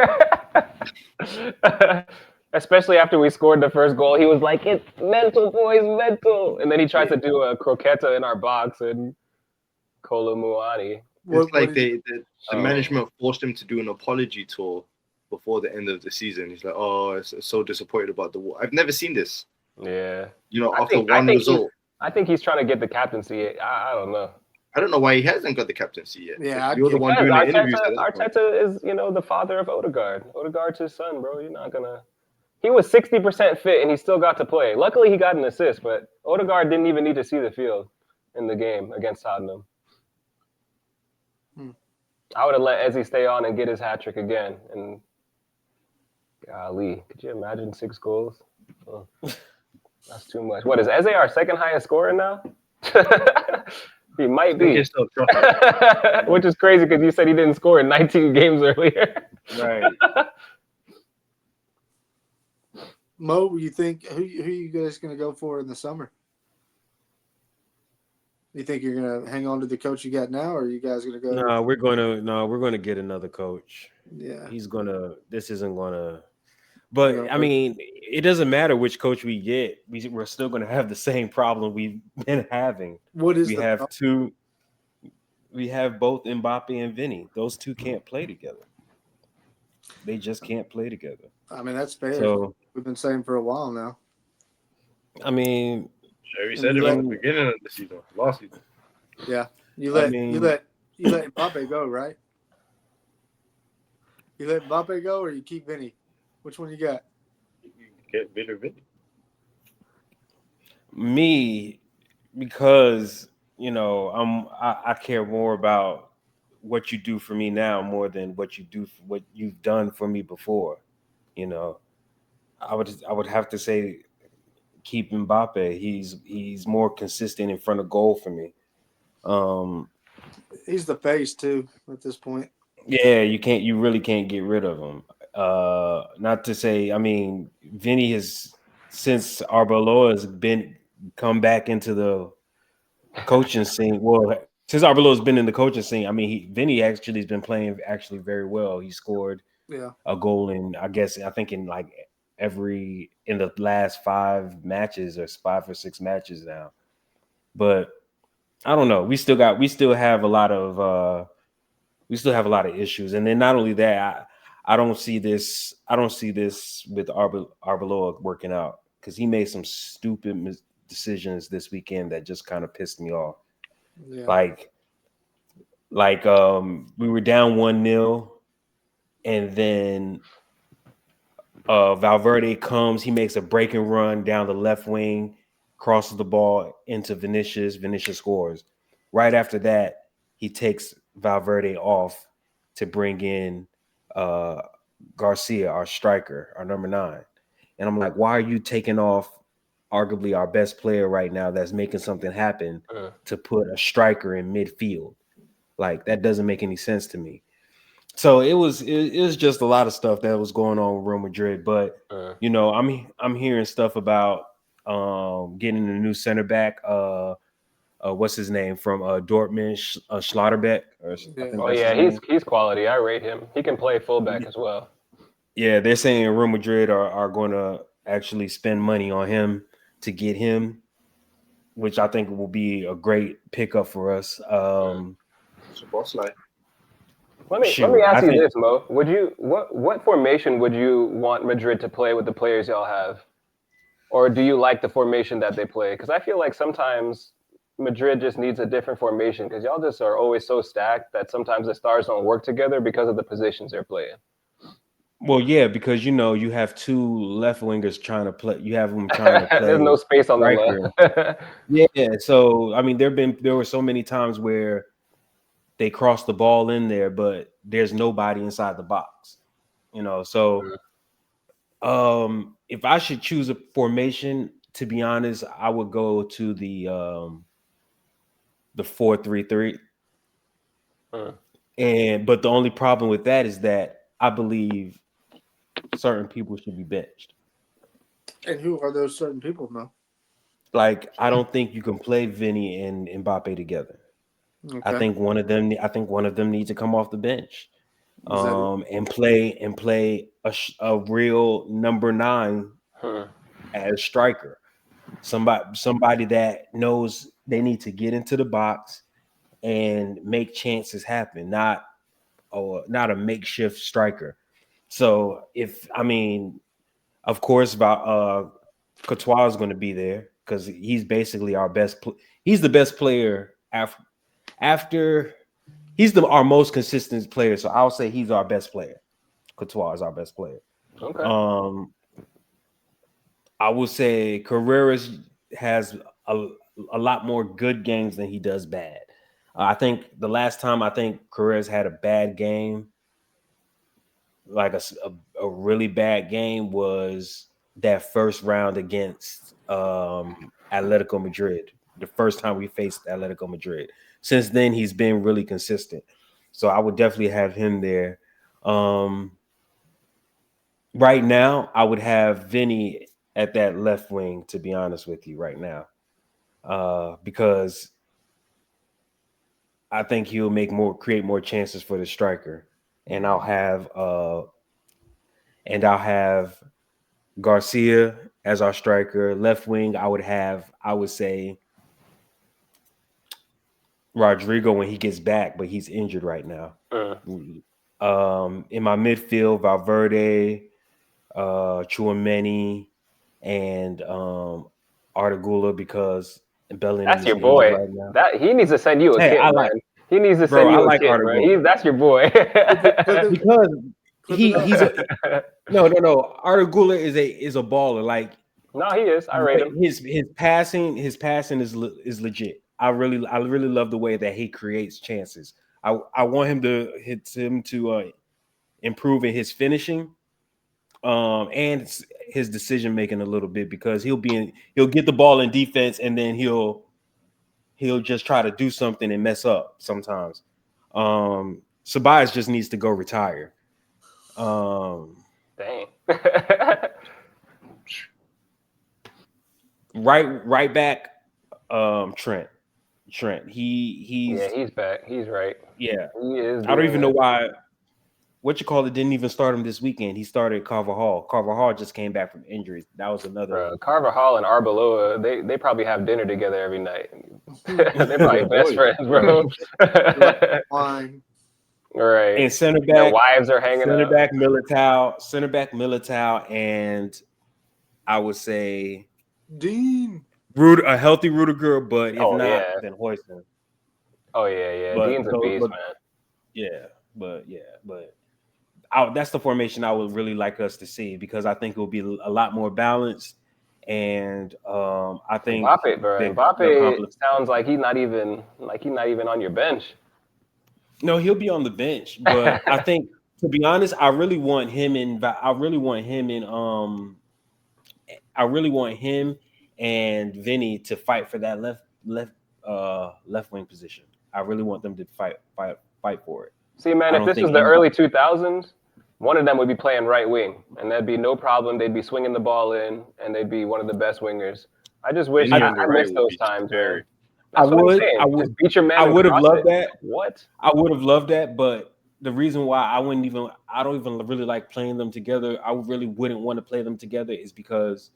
S4: Especially after we scored the first goal, he was like, "It's mental, boys, mental." And then he tries to do a croqueta in our box and Kolo Muani.
S3: It's like the management forced him to do an apology tour before the end of the season. He's like, "Oh, it's so disappointed about the war." I've never seen this.
S4: Yeah.
S3: After one result.
S4: I think he's trying to get the captaincy. I don't know.
S3: I don't know why he hasn't got the captaincy yet.
S2: Yeah,
S3: you're the one doing the interviews.
S4: Arteta is, the father of Odegaard. Odegaard's his son, bro. You're not gonna. He was 60% fit and he still got to play. Luckily, he got an assist, but Odegaard didn't even need to see the field in the game against Tottenham. I would have let Eze stay on and get his hat trick again. And golly, could you imagine 6 goals? Oh, that's too much. What is Eze our second highest scorer now? He might be. Which is crazy because you said he didn't score in 19 games earlier.
S1: Right.
S2: Mo, you think who you guys going to go for in the summer? You think you're going to hang on to the coach you got now, or are you guys going to go?
S1: No, we're going to get another coach.
S2: Yeah.
S1: This isn't going to. But I mean, it doesn't matter which coach we get. We're still going to have the same problem we've been having.
S2: What is
S1: we have both Mbappe and Vinny. Those two can't play together. They just can't play together.
S2: I mean, that's fair.
S1: So,
S2: we've been saying for a while now.
S1: I mean,
S3: Sherry said it at the beginning of the season, last season.
S2: Yeah, you let Mbappe go, right? You let Mbappe go, or you keep Vinny? Which one you got?
S3: You get Vinny.
S1: Me, because I care more about what you do for me now more than what you've done for me before. I would have to say keep Mbappe. He's more consistent in front of goal for me.
S2: He's the face too at this point.
S1: Yeah, you really can't get rid of him. Not to say, I mean, Vinny has, since Arbeloa has come back into the coaching scene. Well, since Arbeloa's been in the coaching scene, I mean, Vinny actually has been playing actually very well. He scored a goal in, I think in the last 5 matches or 5 or 6 matches now. But I don't know. We still have a lot of issues. And then not only that, I don't see this with Arbeloa working out, because he made some stupid decisions this weekend that just kind of pissed me off. Yeah. Like we were down 1-0, and then Valverde comes, he makes a breaking run down the left wing, crosses the ball into Vinicius scores. Right after that, he takes Valverde off to bring in Garcia, our striker, our number 9. And I'm like, why are you taking off arguably our best player right now that's making something happen to put a striker in midfield? Like, that doesn't make any sense to me. So it was just a lot of stuff that was going on with Real Madrid. But I'm hearing stuff about getting a new center back. What's his name from Dortmund, Schlotterbeck?
S4: He's quality. I rate him. He can play fullback as well.
S1: Yeah, they're saying Real Madrid are going to actually spend money on him to get him, which I think will be a great pickup for us.
S3: It's a boss life.
S4: Let me ask you this, Mo. What formation would you want Madrid to play with the players y'all have? Or do you like the formation that they play? Because I feel like sometimes Madrid just needs a different formation, because y'all just are always so stacked that sometimes the stars don't work together because of the positions they're playing.
S1: Well, yeah, because you have 2 left wingers trying to play. You have them trying to play.
S4: There's no space on the
S1: left. Yeah, so I mean, there were so many times where they cross the ball in there, but there's nobody inside the box. So if I should choose a formation, to be honest, I would go to the 4-3-3. But the only problem with that is that I believe certain people should be benched.
S2: And who are those certain people, Mo?
S1: Like, I don't think you can play Vinny and Mbappe together. Okay. I think one of them needs to come off the bench, and play a real number 9 as striker. Somebody that knows they need to get into the box and make chances happen, not a makeshift striker. So of course, Courtois is going to be there because he's basically our best. He's the best player after. He's our most consistent player, so I'll say he's our best player. Courtois is our best player.
S4: Okay.
S1: I will say Carreras has a lot more good games than he does bad. I think the last time Carreras had a bad game, like a really bad game, was that first round against Atletico Madrid. The first time we faced Atletico Madrid. Since then, he's been really consistent. So I would definitely have him there. Right now, I would have Vinny at that left wing, to be honest with you, right now. Because I think he'll create more chances for the striker. And I'll have Garcia as our striker. Left wing, I would say Rodrigo when he gets back, but he's injured right now. In my midfield, Valverde, Tchouaméni, and Artigula because Bellingham
S4: That's
S1: is
S4: your
S1: injured
S4: boy.
S1: right now.
S4: That he needs to send you a
S1: Hey,
S4: kit,
S1: I
S4: man.
S1: like,
S4: He needs to
S1: bro.
S4: send
S1: I
S4: you a
S1: like
S4: kit, bro.
S1: Artigula
S4: That's your boy.
S1: because
S2: Clip
S1: he's a no. Artigula is a baller. Like
S4: No, he is. I rate him.
S1: his passing is legit. I really love the way that he creates chances. I want him to improve in his finishing, and his decision making a little bit because he'll get the ball in defense and then he'll just try to do something and mess up sometimes. Ceballos just needs to go retire.
S4: Dang.
S1: Right back. Trent. He's
S4: he's back. He's right.
S1: Yeah.
S4: He is.
S1: I don't even know why. Didn't even start him this weekend. He started Carvajal. Carvajal just came back from injury. That was another.
S4: Carvajal and Arbeloa, they probably have dinner together every night. They're probably best friends, bro.
S2: Fine.
S4: Right.
S1: And center back,
S4: their wives are hanging out.
S1: Center back Militao, and I would say
S2: Dean.
S1: A healthy Rudiger, but if then Hoyson.
S4: Oh yeah.
S1: But,
S4: Dean's a beast, man.
S1: Yeah, but that's the formation I would really like us to see because I think it will be a lot more balanced, and I think
S4: Mbappe, bro. Mbappe sounds like he's not even on your bench.
S1: No, he'll be on the bench, but I think, to be honest, I really want him and Vinny to fight for that left wing position. I really want them to fight for it.
S4: See, man, if this was the early 2000s, one of them would be playing right wing, and that'd be no problem. They'd be swinging the ball in, and they'd be one of the best wingers. I just wish I missed those times, man.
S1: I would
S4: beat your man.
S1: I would have loved that.
S4: What?
S1: I would have loved that, but the reason why I don't even really like playing them together. I really wouldn't want to play them together is because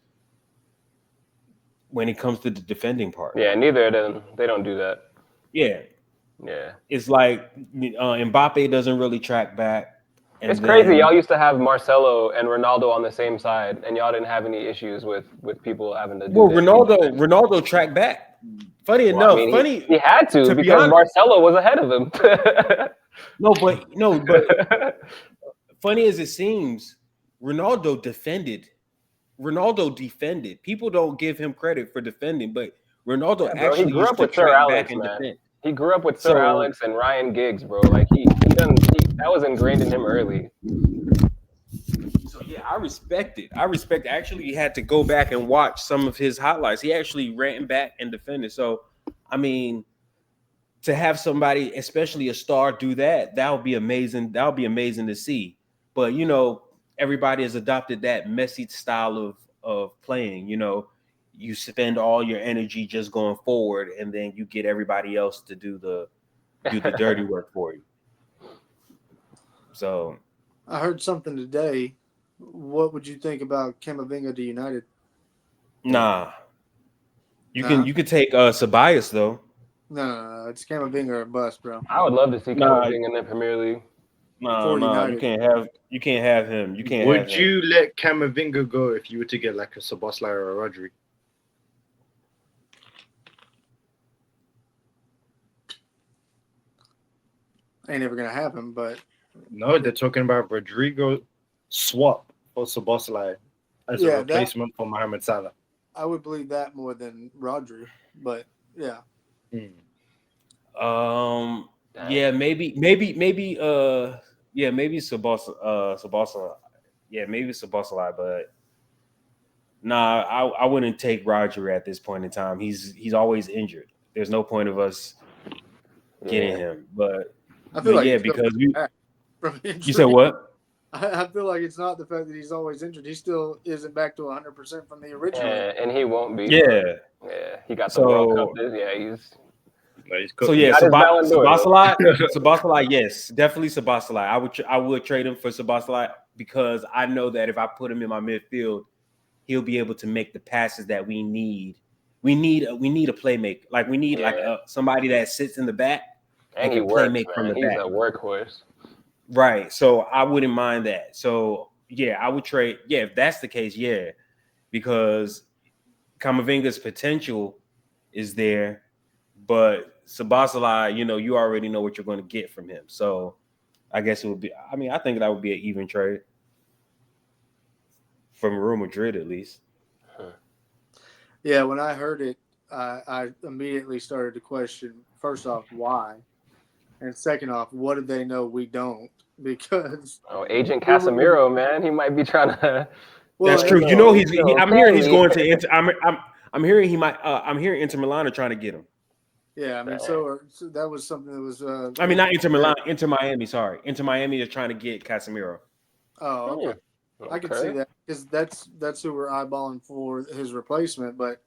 S1: when it comes to the defending part.
S4: Yeah, neither of them. They don't do that.
S1: Yeah.
S4: Yeah.
S1: It's like Mbappe doesn't really track back.
S4: It's crazy. Y'all used to have Marcelo and Ronaldo on the same side, and y'all didn't have any issues with people having to do that.
S1: Ronaldo tracked back. Funny enough,
S4: he had to because Marcelo was ahead of him.
S1: No, but funny as it seems, Ronaldo defended. People don't give him credit for defending, but Ronaldo actually
S4: he grew up with Sir Alex, man. He grew up with Sir Alex and Ryan Giggs, bro. Like that was ingrained in him early.
S1: So yeah, I respect it. I actually had to go back and watch some of his highlights. He actually ran back and defended. So, I mean, to have somebody, especially a star, do that would be amazing. That would be amazing to see. But everybody has adopted that Messi style of playing. You spend all your energy just going forward, and then you get everybody else to do the dirty work for you. So,
S2: I heard something today. What would you think about Camavinga to United?
S1: Nah. You could take Ceballos though.
S2: No, it's Camavinga or bust, bro.
S4: I would love to see Camavinga in the Premier League.
S1: No, you can't have him.
S3: Would you let Camavinga go if you were to get like a Szoboszlai or a Rodri?
S2: Ain't never gonna have him, but
S3: no, they're talking about Rodrigo swap for Szoboszlai as a replacement for Mohamed Salah.
S2: I would believe that more than Rodri, but yeah.
S1: Yeah, maybe Szoboszlai. Yeah, maybe Szoboszlai, but nah, I wouldn't take Roger at this point in time. He's always injured. There's no point of us getting him. But
S2: I feel like
S1: because you said what?
S2: I feel like it's not the fact that he's always injured. He still isn't back to 100% from the original.
S4: Yeah, and he won't be.
S1: Yeah.
S4: He got the World Cup. Yeah, he's
S1: so yeah, Szoboszlai, yes, definitely Szoboszlai. I would trade him for Szoboszlai because I know that if I put him in my midfield, he'll be able to make the passes that we need. We need a playmaker. Like we need somebody that sits in the back
S4: and he works, man. From the back. He's a workhorse.
S1: Right. So I wouldn't mind that. So yeah, I would trade. Yeah, if that's the case, yeah, because Camavinga's potential is there, but Szoboszlai, you already know what you're going to get from him. So I guess it would be. I mean, I think that would be an even trade from Real Madrid at least.
S2: Yeah, when I heard it, I immediately started to question. First off, why, and second off, what do they know we don't? Because
S4: Agent Casemiro, man, he might be trying to.
S1: Well, that's true. I'm hearing he's going to Inter. I'm hearing he might. I'm hearing Inter Milan are trying to get him.
S2: Yeah, I mean, so that was something that was.
S1: I mean, not Inter Milan, Inter Miami. Sorry, Inter Miami is trying to get Casemiro.
S2: Oh, okay. I can see that because that's who we're eyeballing for his replacement. But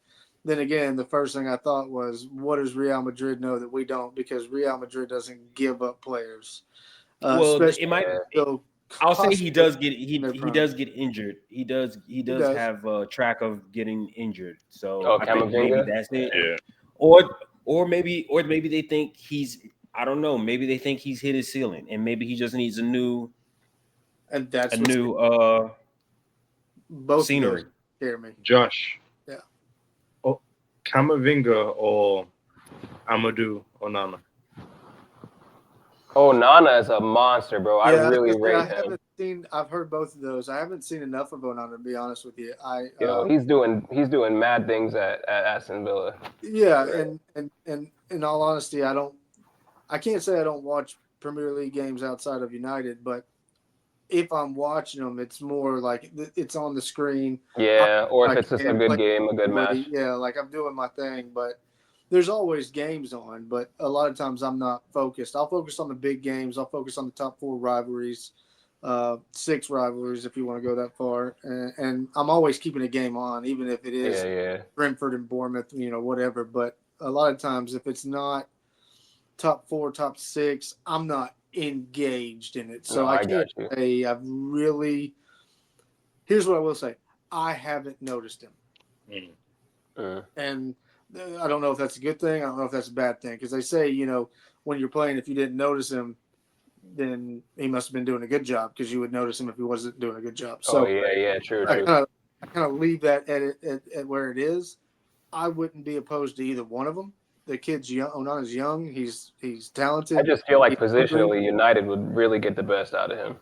S2: then again, the first thing I thought was, what does Real Madrid know that we don't? Because Real Madrid doesn't give up players.
S1: Well, it might. I'll say he does get injured. He does have a track of getting injured. So I think maybe that's it.
S5: Yeah.
S1: Or maybe they think he's. I don't know. Maybe they think he's hit his ceiling, and maybe he just needs a new.
S2: And that's
S1: both scenery.
S2: Scare me,
S5: Josh.
S2: Yeah.
S5: Oh, Camavinga or Amadou Onana.
S4: Oh, Nana is a monster, bro. I really rate him.
S2: I've heard both of those. I haven't seen enough of Onana, to be honest with you.
S4: He's doing mad things at Aston Villa.
S2: Yeah, and in all honesty, I can't say I don't watch Premier League games outside of United, but if I'm watching them, it's more like it's on the screen.
S4: Yeah, or if it's just a good game, a good match.
S2: Yeah, like I'm doing my thing, but there's always games on, but a lot of times I'm not focused. I'll focus on the big games. I'll focus on the top 4 rivalries, 6 rivalries if you want to go that far. And I'm always keeping a game on, even if it is Brentford and Bournemouth, whatever. But a lot of times if it's not top 4, top 6, I'm not engaged in it. So I can't say I've really – here's what I will say. I haven't noticed him. And – I don't know if that's a good thing. I don't know if that's a bad thing because they say, when you're playing, if you didn't notice him, then he must have been doing a good job because you would notice him if he wasn't doing a good job. So
S4: true.
S2: I kind of leave that at where it is. I wouldn't be opposed to either one of them. The kid's young. Onana's young. He's talented.
S4: I just feel like positionally, United would really get the best out of him.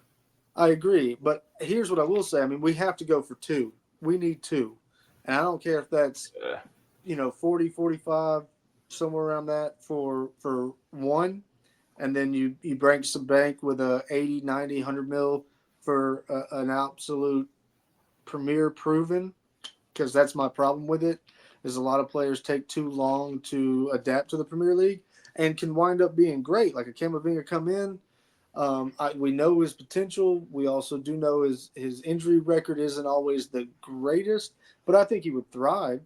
S2: I agree, but here's what I will say. I mean, we have to go for 2. We need 2, and I don't care if that's. 40, 45, somewhere around that for 1. And then you break some bank with a 80, 90, 100 mil for an absolute premier proven, because that's my problem with it, is a lot of players take too long to adapt to the Premier League and can wind up being great. Like a Camavinga come in. We know his potential. We also do know his injury record isn't always the greatest, but I think he would thrive.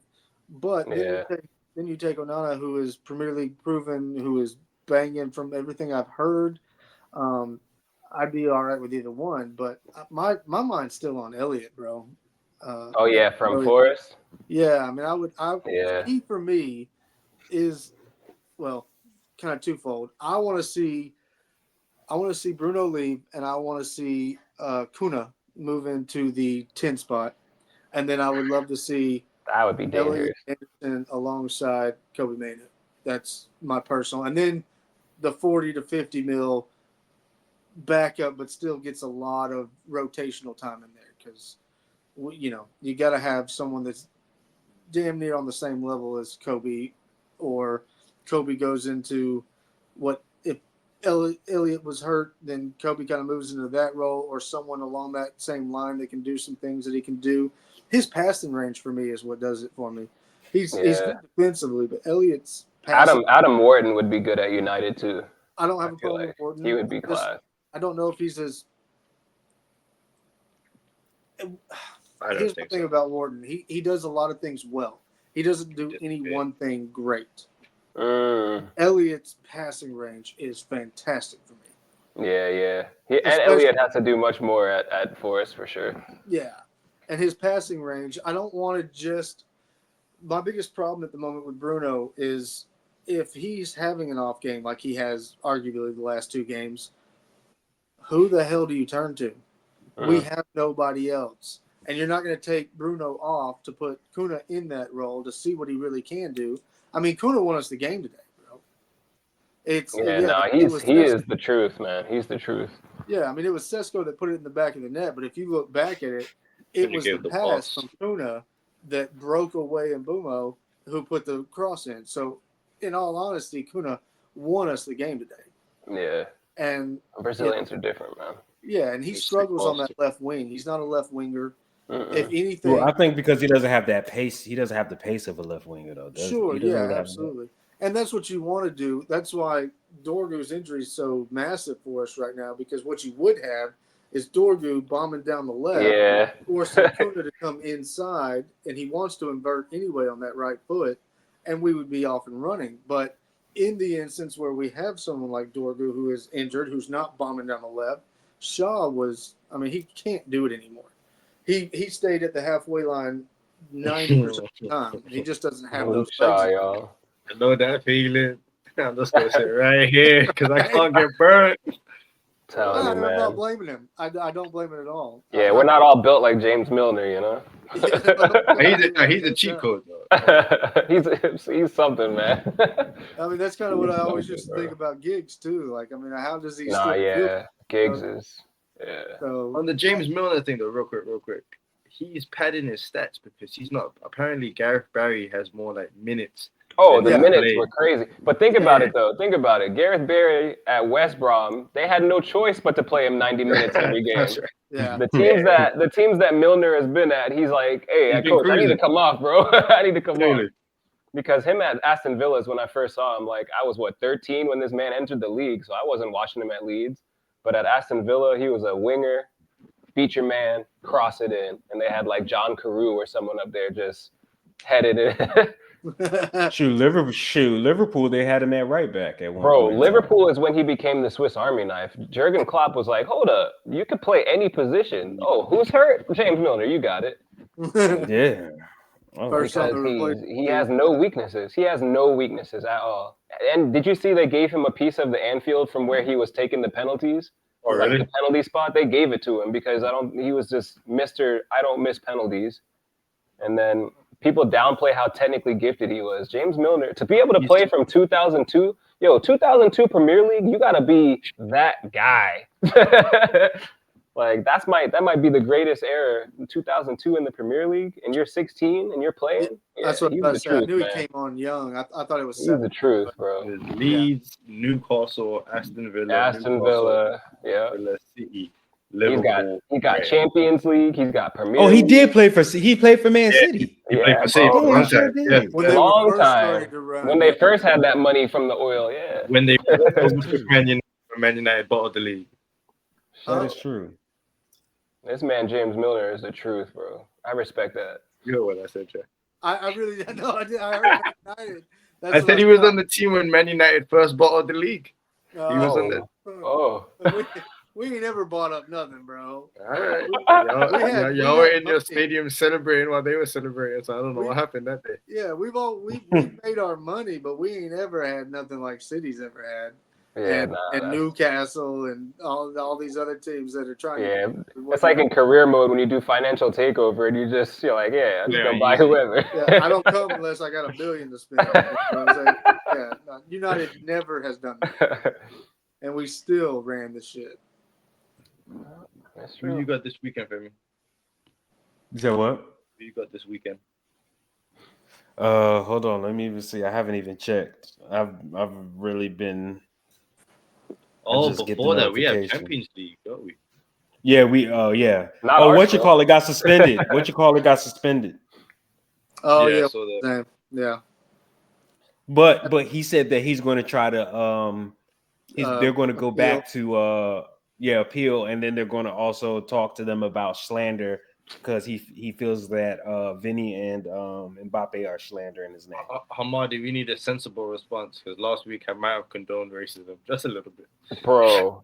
S2: But then you take Onana, who is Premier League proven, who is banging from everything I've heard. I'd be all right with either one, but my mind's still on Elliott, bro.
S4: From Forest.
S2: Yeah, I mean, he for me is kind of twofold. I want to see Bruno leave, and I want to see Kuna move into the 10 spot, and then I would love to see.
S4: That would be dangerous.
S2: Anderson alongside Kobe Manu. That's my personal. And then the 40 to 50 mil backup, but still gets a lot of rotational time in there because, you got to have someone that's damn near on the same level as Kobe, or Kobe goes into what if Elliott was hurt, then Kobe kind of moves into that role, or someone along that same line that can do some things that he can do. His passing range for me is what does it for me. He's good defensively, but Elliott's passing.
S4: Adam Wharton would be good at United too.
S2: I don't have a problem with Wharton.
S4: He would be class.
S2: I don't know if he's as. Here's the thing about Wharton. He does a lot of things well. He doesn't do any one thing great. Elliott's passing range is fantastic for me.
S4: Yeah. And Elliott has to do much more at Forest for sure.
S2: Yeah. And his passing range, I don't want to just – my biggest problem at the moment with Bruno is if he's having an off game like he has arguably the last 2 games, who the hell do you turn to? We have nobody else. and you're not going to take Bruno off to put Kuna in that role to see what he really can do. I mean, Kuna won us the game today, bro.
S4: He is the truth, man. He's the truth.
S2: Yeah, I mean, it was Sesko that put it in the back of the net, but if you look back at it, it was the pass from Kuna that broke away Mbumo who put the cross in. So, in all honesty, Kuna won us the game today.
S4: Yeah.
S2: And
S4: Brazilians are different, man.
S2: Yeah, and he struggles on that left wing. He's not a left winger. If anything,
S1: well, I think because he doesn't have that pace, he doesn't have the pace of a left winger, though.
S2: Sure, yeah, absolutely. And that's what you want to do. That's why Dorgu's injury is so massive for us right now, because what you would have is Dorgu bombing down the left, forcing Kuna to come inside, and he wants to invert anyway on that right foot, and we would be off and running. But in the instance where we have someone like Dorgu who is injured, who's not bombing down the left, Shaw he can't do it anymore. He stayed at the halfway line 90% of the time. He just doesn't have those
S5: Shaw, y'all. I know that feeling. I'm just going to sit right here because I can't get burnt.
S2: I'm not blaming him. I don't blame it at all.
S4: Yeah, we're not all built like James Milner, you know?
S5: He's a cheat code, though.
S4: he's something, man.
S2: I mean, that's kind of what I always used to think about Giggs, too. Like, I mean, how does he
S4: Giggs is... Yeah.
S5: So, on the James Milner thing, though, real quick. He's padding his stats because he's not... Apparently, Gareth Barry has more, like, minutes.
S4: Oh, the minutes were crazy. But think about it, though. Think about it. Gareth Barry at West Brom, they had no choice but to play him 90 minutes every game.
S5: That's right.
S2: Yeah.
S4: The teams that Milner has been at, he's like, hey, coach, I need to come off, bro. I need to come off. Because him at Aston Villa is when I first saw him. Like, I was, 13 when this man entered the league, so I wasn't watching him at Leeds. But at Aston Villa, he was a winger, feature man, cross it in. And they had, like, John Carew or someone up there just headed it.
S1: Liverpool, they had him at right back at one point.
S4: Bro, Liverpool is when he became the Swiss Army knife. Jurgen Klopp was like, hold up, you could play any position. Oh, who's hurt? James Milner, you got it.
S1: Yeah.
S4: Because he has no weaknesses. He has no weaknesses at all. And did you see they gave him a piece of the Anfield from where he was taking the penalties?
S5: Oh, really?
S4: Like the penalty spot, they gave it to him because he was just Mr. I don't miss penalties. And then people downplay how technically gifted he was. James Milner, to be able to play from 2002, 2002 Premier League, you got to be that guy. Like, that might be the greatest era, 2002 in the Premier League, and you're 16 and you're playing.
S2: That's what I said. I knew he came on young. I thought it was
S4: he's the truth, bro.
S5: Leeds, Newcastle, Aston Villa, City.
S4: Liverpool, he got Champions League. He's got Premier.
S1: Oh, he did play for. He played for Man City.
S5: He played for City for a long time. Yeah.
S4: Long time. When they first had that money from the oil,
S5: When they Man United bought the league.
S1: That is true.
S4: This man James Milner is the truth, bro. I respect that.
S5: You know what I said, Jay?
S2: I really know. I did. I heard United.
S5: I said he was on the team when Man United first bought the league. He was on the.
S4: Oh.
S2: We ain't never bought up nothing, bro.
S5: All right. Y'all were in your stadium celebrating while they were celebrating, so I don't know what happened that day.
S2: Yeah, we made our money, but we ain't ever had nothing like City's ever had.
S4: Yeah,
S2: and Newcastle and all these other teams that are trying
S4: to. It's like in career mode when you do financial takeover and you're like, I'm just going to buy whoever.
S2: I don't come unless I got $1 billion to spend. United never has done that. And we still ran the shit.
S4: That's true.
S5: Who you got this weekend, Femi?
S1: You said what?
S5: Who you got this weekend?
S1: Hold on. Let me even see. I haven't even checked. I've really been.
S5: Before that, we have Champions League, don't we?
S1: Yeah, we. Yeah. It got suspended. Got suspended.
S2: Oh yeah. Yeah.
S1: But he said that he's going to try to. They're going to go back to appeal, and then they're going to also talk to them about slander because he feels that Vinny and Mbappe are slandering his name.
S5: Hamadi, we need a sensible response because last week I might have condoned racism just a little bit.
S4: Bro.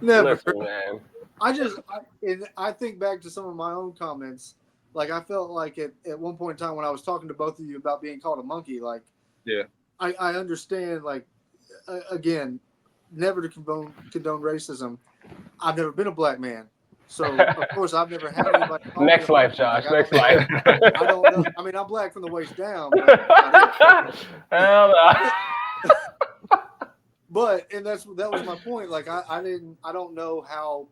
S2: Never.
S4: Listen, man.
S2: I think back to some of my own comments. Like, I felt like at one point in time when I was talking to both of you about being called a monkey, like, I understand, like, again, never to condone racism. I've never been a black man. So of course I've never had anybody.
S4: Next life, Josh. Next life.
S2: I don't know. I mean, I'm black from the waist down, but
S4: hell no.
S2: But and that was my point. Like I don't know how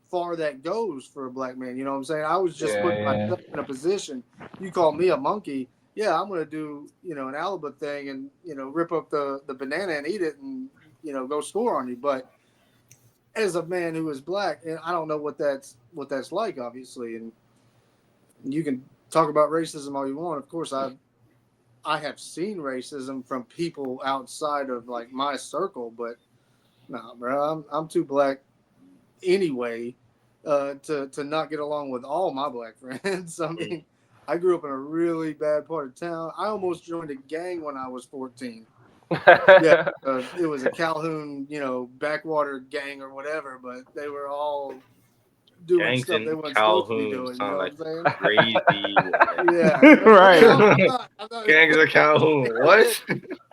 S2: far that goes for a black man. You know what I'm saying? I was just putting myself in a position. You call me a monkey. Yeah, I'm gonna do an Alaba thing and rip up the banana and eat it and go score on you. But as a man who is black, and I don't know what that's like, obviously, and you can talk about racism all you want. Of course, I have seen racism from people outside of like my circle, but nah, bro, I'm too black anyway to not get along with all my black friends. I mean, I grew up in a really bad part of town. I almost joined a gang when I was 14. Yeah, it was a Calhoun, backwater gang or whatever, but they were all doing
S5: Gangs
S2: stuff they weren't
S5: Calhoun
S2: supposed to be doing.
S5: sound
S2: What I'm saying?
S5: crazy.
S2: Yeah,
S1: Right.
S2: I'm not,
S5: Gangs of Calhoun. What?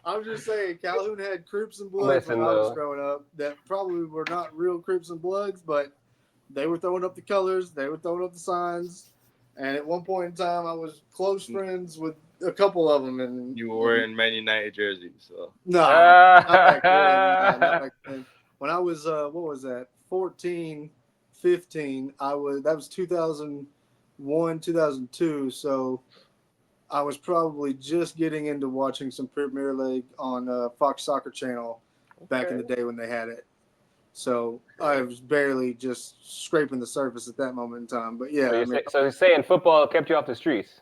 S2: I'm just saying, Calhoun had Crips and Bloods when I was growing up that probably were not real Crips and Bloods, but they were throwing up the colors, they were throwing up the signs, and at one point in time, I was close friends with a couple of them. And
S5: you were wearing Man United jerseys, so
S2: no, not back then. Not back then. When I was, what was that, 14, 15, that was 2001, 2002, so I was probably just getting into watching some Premier League on Fox Soccer Channel back in the day when they had it. So I was barely just scraping the surface at that moment in time. But yeah.
S4: So you're saying football kept you off the streets?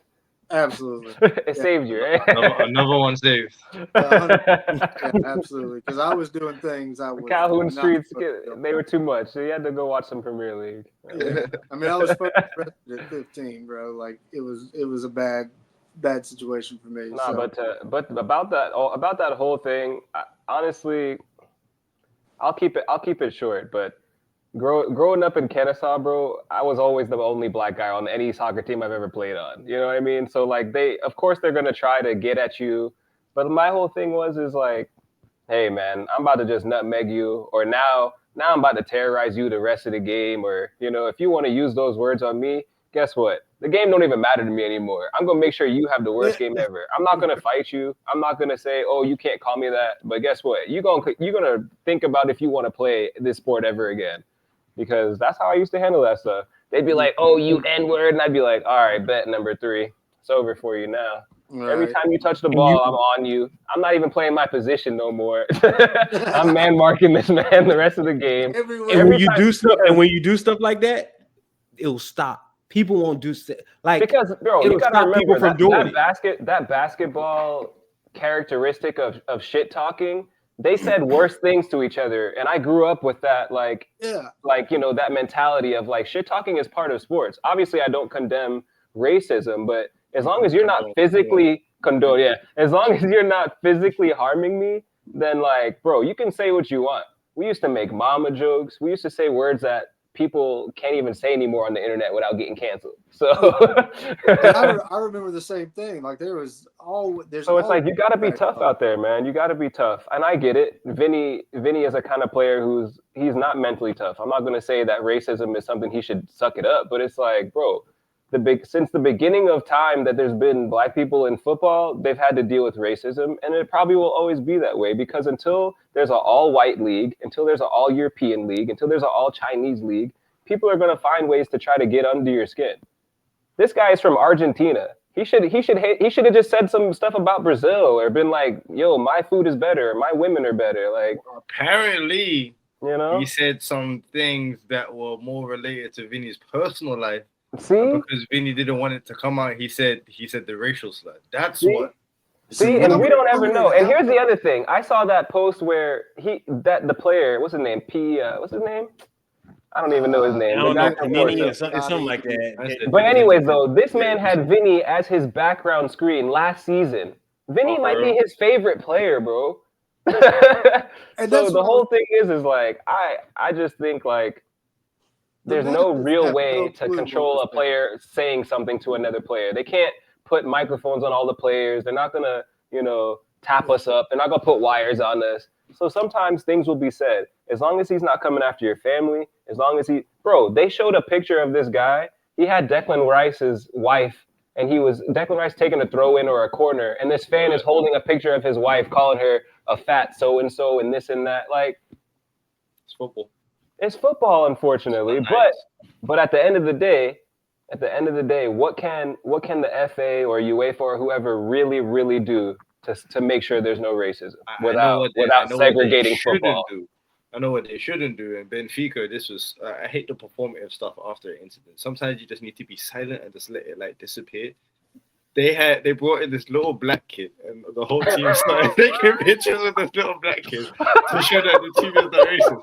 S2: Absolutely.
S4: It saved you, right?
S5: Another one saved.
S2: Yeah, absolutely. Because I was doing things I was
S4: Calhoun
S2: not
S4: streets,
S2: supposed to do.
S4: they were too much. So you had to go watch some Premier League.
S2: Yeah. I mean, I was first arrested at 15, bro. Like it was a bad situation for me.
S4: Nah,
S2: so.
S4: but about that whole thing, honestly, I'll keep it short. But growing up in Kennesaw, bro, I was always the only black guy on any soccer team I've ever played on. You know what I mean? So like of course they're gonna try to get at you, but my whole thing is like, hey man, I'm about to just nutmeg you, or now I'm about to terrorize you the rest of the game, or if you want to use those words on me, guess what? The game don't even matter to me anymore. I'm gonna make sure you have the worst game ever. I'm not gonna fight you. I'm not gonna say, oh, you can't call me that. But guess what? You're gonna think about if you want to play this sport ever again, because that's how I used to handle that stuff. They'd be like, oh, you N-word, and I'd be like, all right, bet number 3. It's over for you now. Right. Every time you touch the ball, I'm on you. I'm not even playing my position no more. I'm man marking this man the rest of the game.
S1: And when you do stuff like that, it'll stop. People won't do stuff
S4: because bro, you gotta remember that basketball characteristic of shit talking. They said worse things to each other, and I grew up with that, that mentality of like shit talking is part of sports. Obviously, I don't condemn racism, but as long as you're not physically as long as you're not physically harming me, then like, bro, you can say what you want. We used to make mama jokes. We used to say words that people can't even say anymore on the internet without getting canceled. So
S2: I remember the same thing. Like so it's
S4: like you gotta be tough out there, man. You gotta be tough. And I get it. Vinny is a kind of player he's not mentally tough. I'm not gonna say that racism is something he should suck it up, but it's like, bro, since the beginning of time that there's been black people in football, they've had to deal with racism, and it probably will always be that way, because until there's an all-white league, until there's an all-European league, until there's an all-Chinese league, people are going to find ways to try to get under your skin. This guy is from Argentina. He should have just said some stuff about Brazil, or been like, yo, my food is better, my women are better. Like,
S5: apparently, he said some things that were more related to Vinny's personal life.
S4: See,
S5: because Vinny didn't want it to come out. He said the racial slur. That's what.
S4: See, and we don't ever know. And here's the other thing. I saw that post where the player, what's his name? What's his name? I don't even know his name.
S1: I don't know. It's something like that.
S4: But anyways, though, this man had Vinny as his background screen last season. Vinny might be his favorite player, bro. And so the whole thing is like, I just think like, there's no real way to control a player saying something to another player. They can't put microphones on all the players. They're not going to, tap us up. They're not going to put wires on us. So sometimes things will be said. As long as he's not coming after your family, as long as they showed a picture of this guy. He had Declan Rice's wife, and Declan Rice taking a throw in or a corner, and this fan is holding a picture of his wife, calling her a fat so and so and this and that. Like,
S5: it's football.
S4: It's football, unfortunately. But at the end of the day, what can the FA or UEFA or whoever really, really do to make sure there's no racism without segregating football?
S5: I know what they shouldn't do. And Benfica, this was I hate the performative stuff after an incident. Sometimes you just need to be silent and just let it like dissipate. They brought in this little black kid, and the whole team started taking pictures of this little black kid to show that the team is not racist.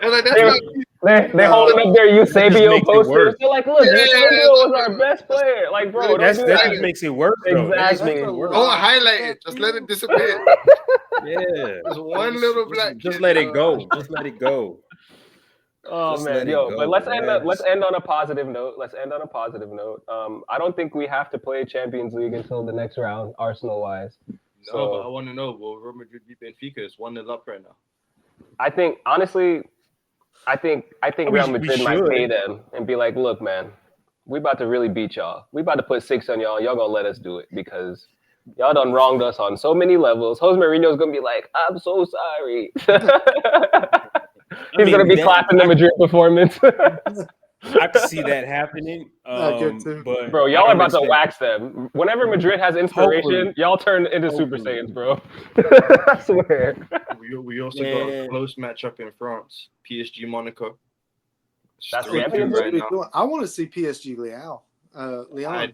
S5: And like
S4: they're holding up their Eusebio posters. They're like, look, Eusebio was our best player. Like, bro,
S1: that just makes it worse.
S4: Exactly.
S5: Don't highlight it. Just let it disappear.
S1: Yeah.
S5: There's one little black kid.
S1: Just let it go. Just let it go.
S4: Oh man, but let's end on a positive note. I don't think we have to play Champions League until the next round, Arsenal-wise.
S5: No, but I want to know, will Real Madrid beat Benfica? It's 1-0 up right now.
S4: I think honestly, Real Madrid might pay them and be like, look, man, we about to really beat y'all. We about to put 6 on y'all. Y'all gonna let us do it because y'all done wronged us on so many levels. Jose Mourinho's gonna be like, I'm so sorry. He's going to be clapping the Madrid performance.
S1: I can see that happening. But
S4: bro, y'all are about to wax them. Whenever Madrid has inspiration, y'all turn into Super Saiyans, bro. I swear.
S5: We also got a close matchup in France. PSG Monaco.
S4: That's Champions League
S2: right now. I want to see PSG Lyon.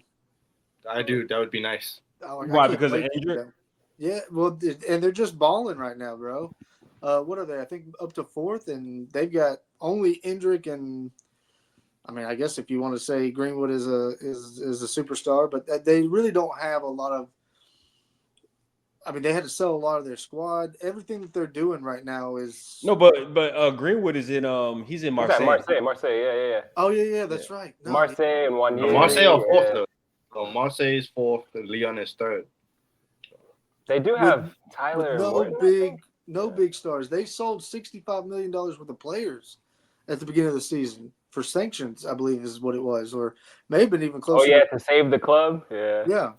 S5: I do. That would be nice.
S1: Why? Because of Endrick?
S2: Yeah, well, and they're just balling right now, bro. What are they? I think up to 4th, and they've got only Endrick and I mean, I guess if you want to say Greenwood is a superstar, but they really don't have a lot of. I mean, they had to sell a lot of their squad. Everything that they're doing right now is
S1: but Greenwood is in he's in Marseille.
S4: Marseille, yeah.
S2: Oh yeah, that's right.
S4: No, Marseille and 1 year.
S5: Marseille are 4th though. So Marseille is 4th, and Lyon is 3rd.
S4: They do have Tyler.
S2: No big stars. They sold $65 million worth of players at the beginning of the season for sanctions, I believe is what it was, or may have been even closer.
S4: Oh yeah, to save the club. Yeah.
S2: Yeah,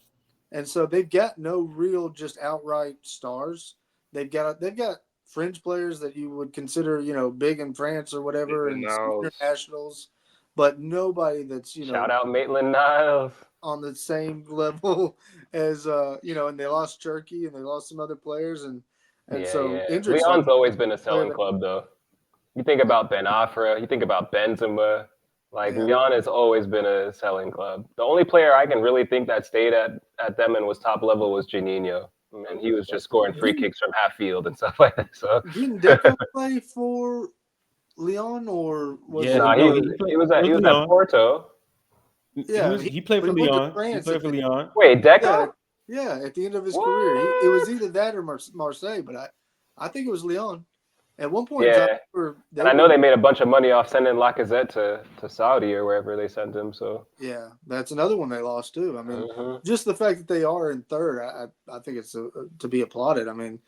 S2: and so they've got no real just outright stars. They've got fringe players that you would consider, big in France or whatever, and internationals, but nobody that's
S4: shout out Maitland-Niles
S2: on the same level as and they lost Cherky and they lost some other players and Lyon's
S4: always been a selling club though. You think about Ben Afra, you think about Benzema, Lyon has always been a selling club. The only player I can really think that stayed at them and was top level was Juninho. And he was just scoring free kicks from half field and stuff like that. So
S2: didn't Deco play for Lyon or was
S4: he was at Porto.
S2: Yeah,
S1: he played for Lyon. He played for Lyon.
S4: Wait, Deco?
S2: Yeah, at the end of his career, it was either that or Marseille, but I think it was Lyon. At one point,
S4: I know they made a bunch of money off sending Lacazette to Saudi or wherever they sent him. So
S2: yeah, that's another one they lost too. I mean, just the fact that they are in 3rd, I think it's to be applauded. I mean,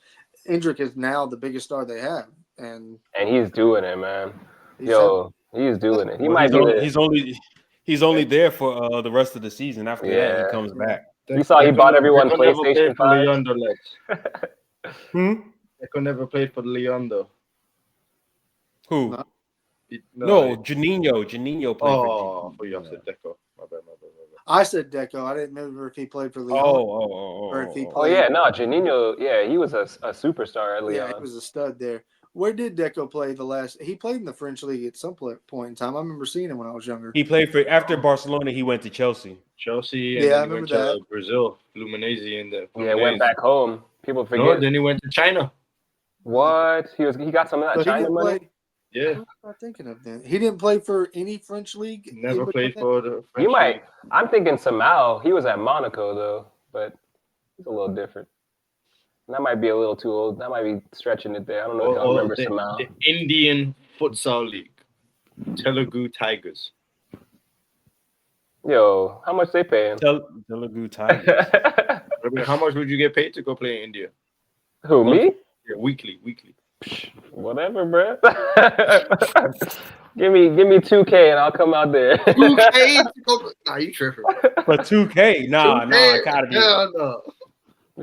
S2: Endrick is now the biggest star they have, and
S4: he's doing it, man. He's doing it. He might be.
S1: He's only there for the rest of the season. After that, he comes back.
S4: You saw he bought everyone PlayStation 5.
S5: Lyon, Deco never played for Lyon, though.
S1: Who? No, Juninho. Juninho played
S5: for you said Deco. My bad.
S2: I said Deco. I didn't remember if he played for Lyon.
S1: Or
S2: if he played.
S4: Juninho. Yeah, he was a superstar at Lyon.
S2: Yeah, he was a stud there. Where did Deco play he played in the French league at some point in time. I remember seeing him when I was younger.
S1: He played after Barcelona. He went to Chelsea.
S5: And then he went to Brazil, Fluminense, and
S4: went back home. People forget. No,
S5: then he went to China.
S4: What? He got some of that China money.
S5: Yeah.
S2: What am I thinking of then? He didn't play for any French league.
S5: Never played for the French league.
S4: I'm thinking Samal. He was at Monaco though, but he's a little different. That might be a little too old. That might be stretching it there. I don't know if y'all remember Samal.
S5: The Indian Futsal League, Telugu Tigers.
S4: Yo, how much they paying?
S1: Telugu Tigers.
S5: How much would you get paid to go play in India?
S4: Who, me?
S5: Yeah, weekly.
S4: Whatever, bro. give me 2K and I'll come out there.
S3: 2K? Nah, you tripping.
S1: For 2K, nah, it gotta be.
S3: Hell no.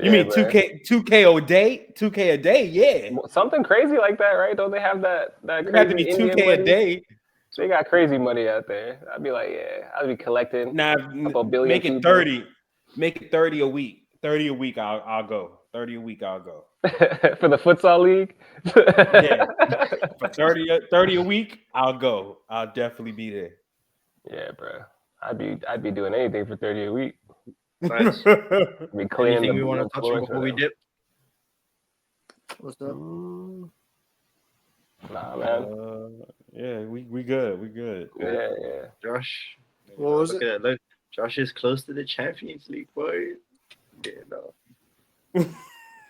S1: You mean 2K a day? 2K a day, yeah.
S4: Something crazy like that, right? Don't they have that
S1: It
S4: crazy
S1: have to be
S4: Indian
S1: 2K
S4: money?
S1: a day.
S4: They got crazy money out there. I'd be like, yeah, I'd be collecting.
S1: Now,
S4: couple billion
S1: make it
S4: people.
S1: 30. Make it 30 a week. 30 a week, I'll go. 30 a week, I'll go.
S4: For the futsal league?
S1: Yeah. For 30 a week, I'll go. I'll definitely be there.
S4: Yeah, bro. I'd be doing anything for 30 a week.
S3: Nice.
S4: Be cleaning
S3: Anything we
S4: the
S3: want to touch on
S4: floors
S3: before we dip?
S2: What's up?
S4: Nah, man.
S1: Yeah, we good. We good.
S4: Yeah.
S3: Josh.
S2: What was it?
S3: Look, Josh is close to the Champions League, boy. Yeah, no.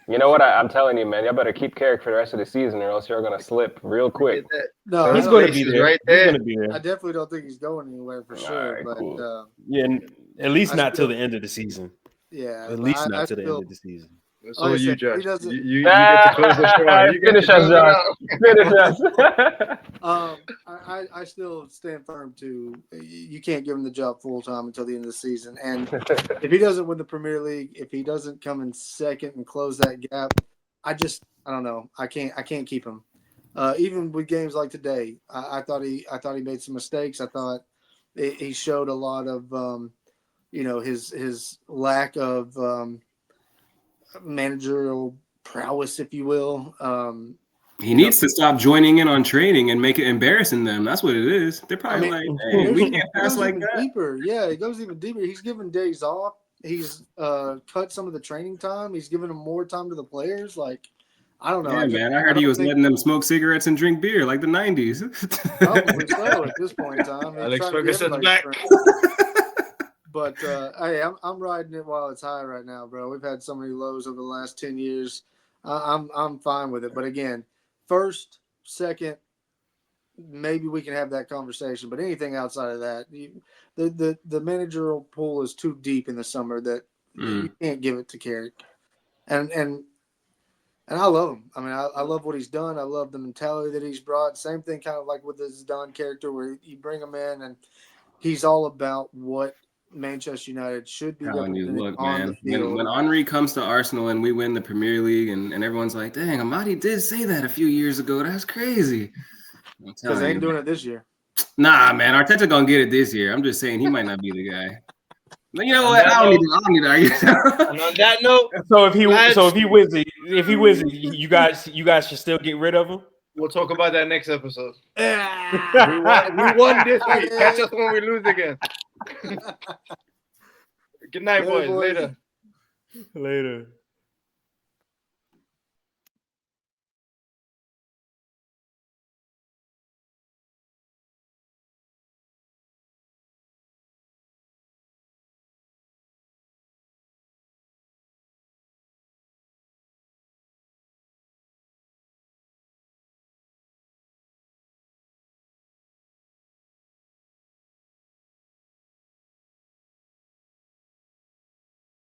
S4: You know what? I'm telling you, man. Y'all better keep Carrick for the rest of the season, or else you're gonna slip real quick.
S2: No,
S1: he's going to be there.
S3: Right
S1: He's
S3: there.
S1: going to be there.
S2: I definitely don't think he's going anywhere for sure.
S4: Right,
S2: but
S4: cool.
S1: Yeah, at least
S2: I
S1: not till
S2: still-
S1: the end of the season.
S2: yeah,
S1: At
S2: but
S1: least
S2: I
S1: not till the
S2: still-
S1: end of the season.
S3: That's
S2: Like I
S3: all you,
S2: said,
S3: Josh.
S2: he doesn't-
S3: You get to close the show. You get
S4: Finish
S3: to
S4: us,
S3: close it
S4: Josh.
S3: out.
S4: Finish us.
S2: I still stand firm to you can't give him the job full time until the end of the season. And if he doesn't win the Premier League, if he doesn't come in second and close that gap, I don't know. I can't keep him. Even with games like today, I thought he made some mistakes. I thought he showed a lot of his lack of managerial prowess, if you will.
S6: He needs to stop joining in on training and make it embarrassing them. That's what it is. They're probably hey, we can't pass like that.
S2: Deeper. Yeah, it goes even deeper. He's given days off. He's cut some of the training time. He's given them more time to the players. Like, I don't know.
S6: Yeah, man. I heard he was letting them smoke cigarettes and drink beer like the 90s.
S2: Probably so at this point in time.
S3: Alex Ferguson's back.
S2: But hey, I'm riding it while it's high right now, bro. We've had so many lows over the last 10 years. I'm fine with it. But again, first, second, maybe we can have that conversation. But anything outside of that, the managerial pool is too deep in the summer that you can't give it to Carrick. And I love him. I mean, I love what he's done. I love the mentality that he's brought. Same thing kind of like with the Zidane character where you bring him in and he's all about what Manchester United should be represented
S6: look,
S2: on
S6: man,
S2: the field.
S6: when Henry comes to Arsenal and we win the Premier League and everyone's like, dang, Amadi did say that a few years ago. That's crazy.
S2: Because they ain't doing it this year.
S6: Nah, man, Arteta gonna get it this year. I'm just saying he might not be the guy. But you know what? I don't need to argue.
S3: And on that note,
S1: so if he wins it, you guys should still get rid of him.
S3: We'll talk about that next episode. we won this week. Catch us when we lose again. Good night, boys. Later.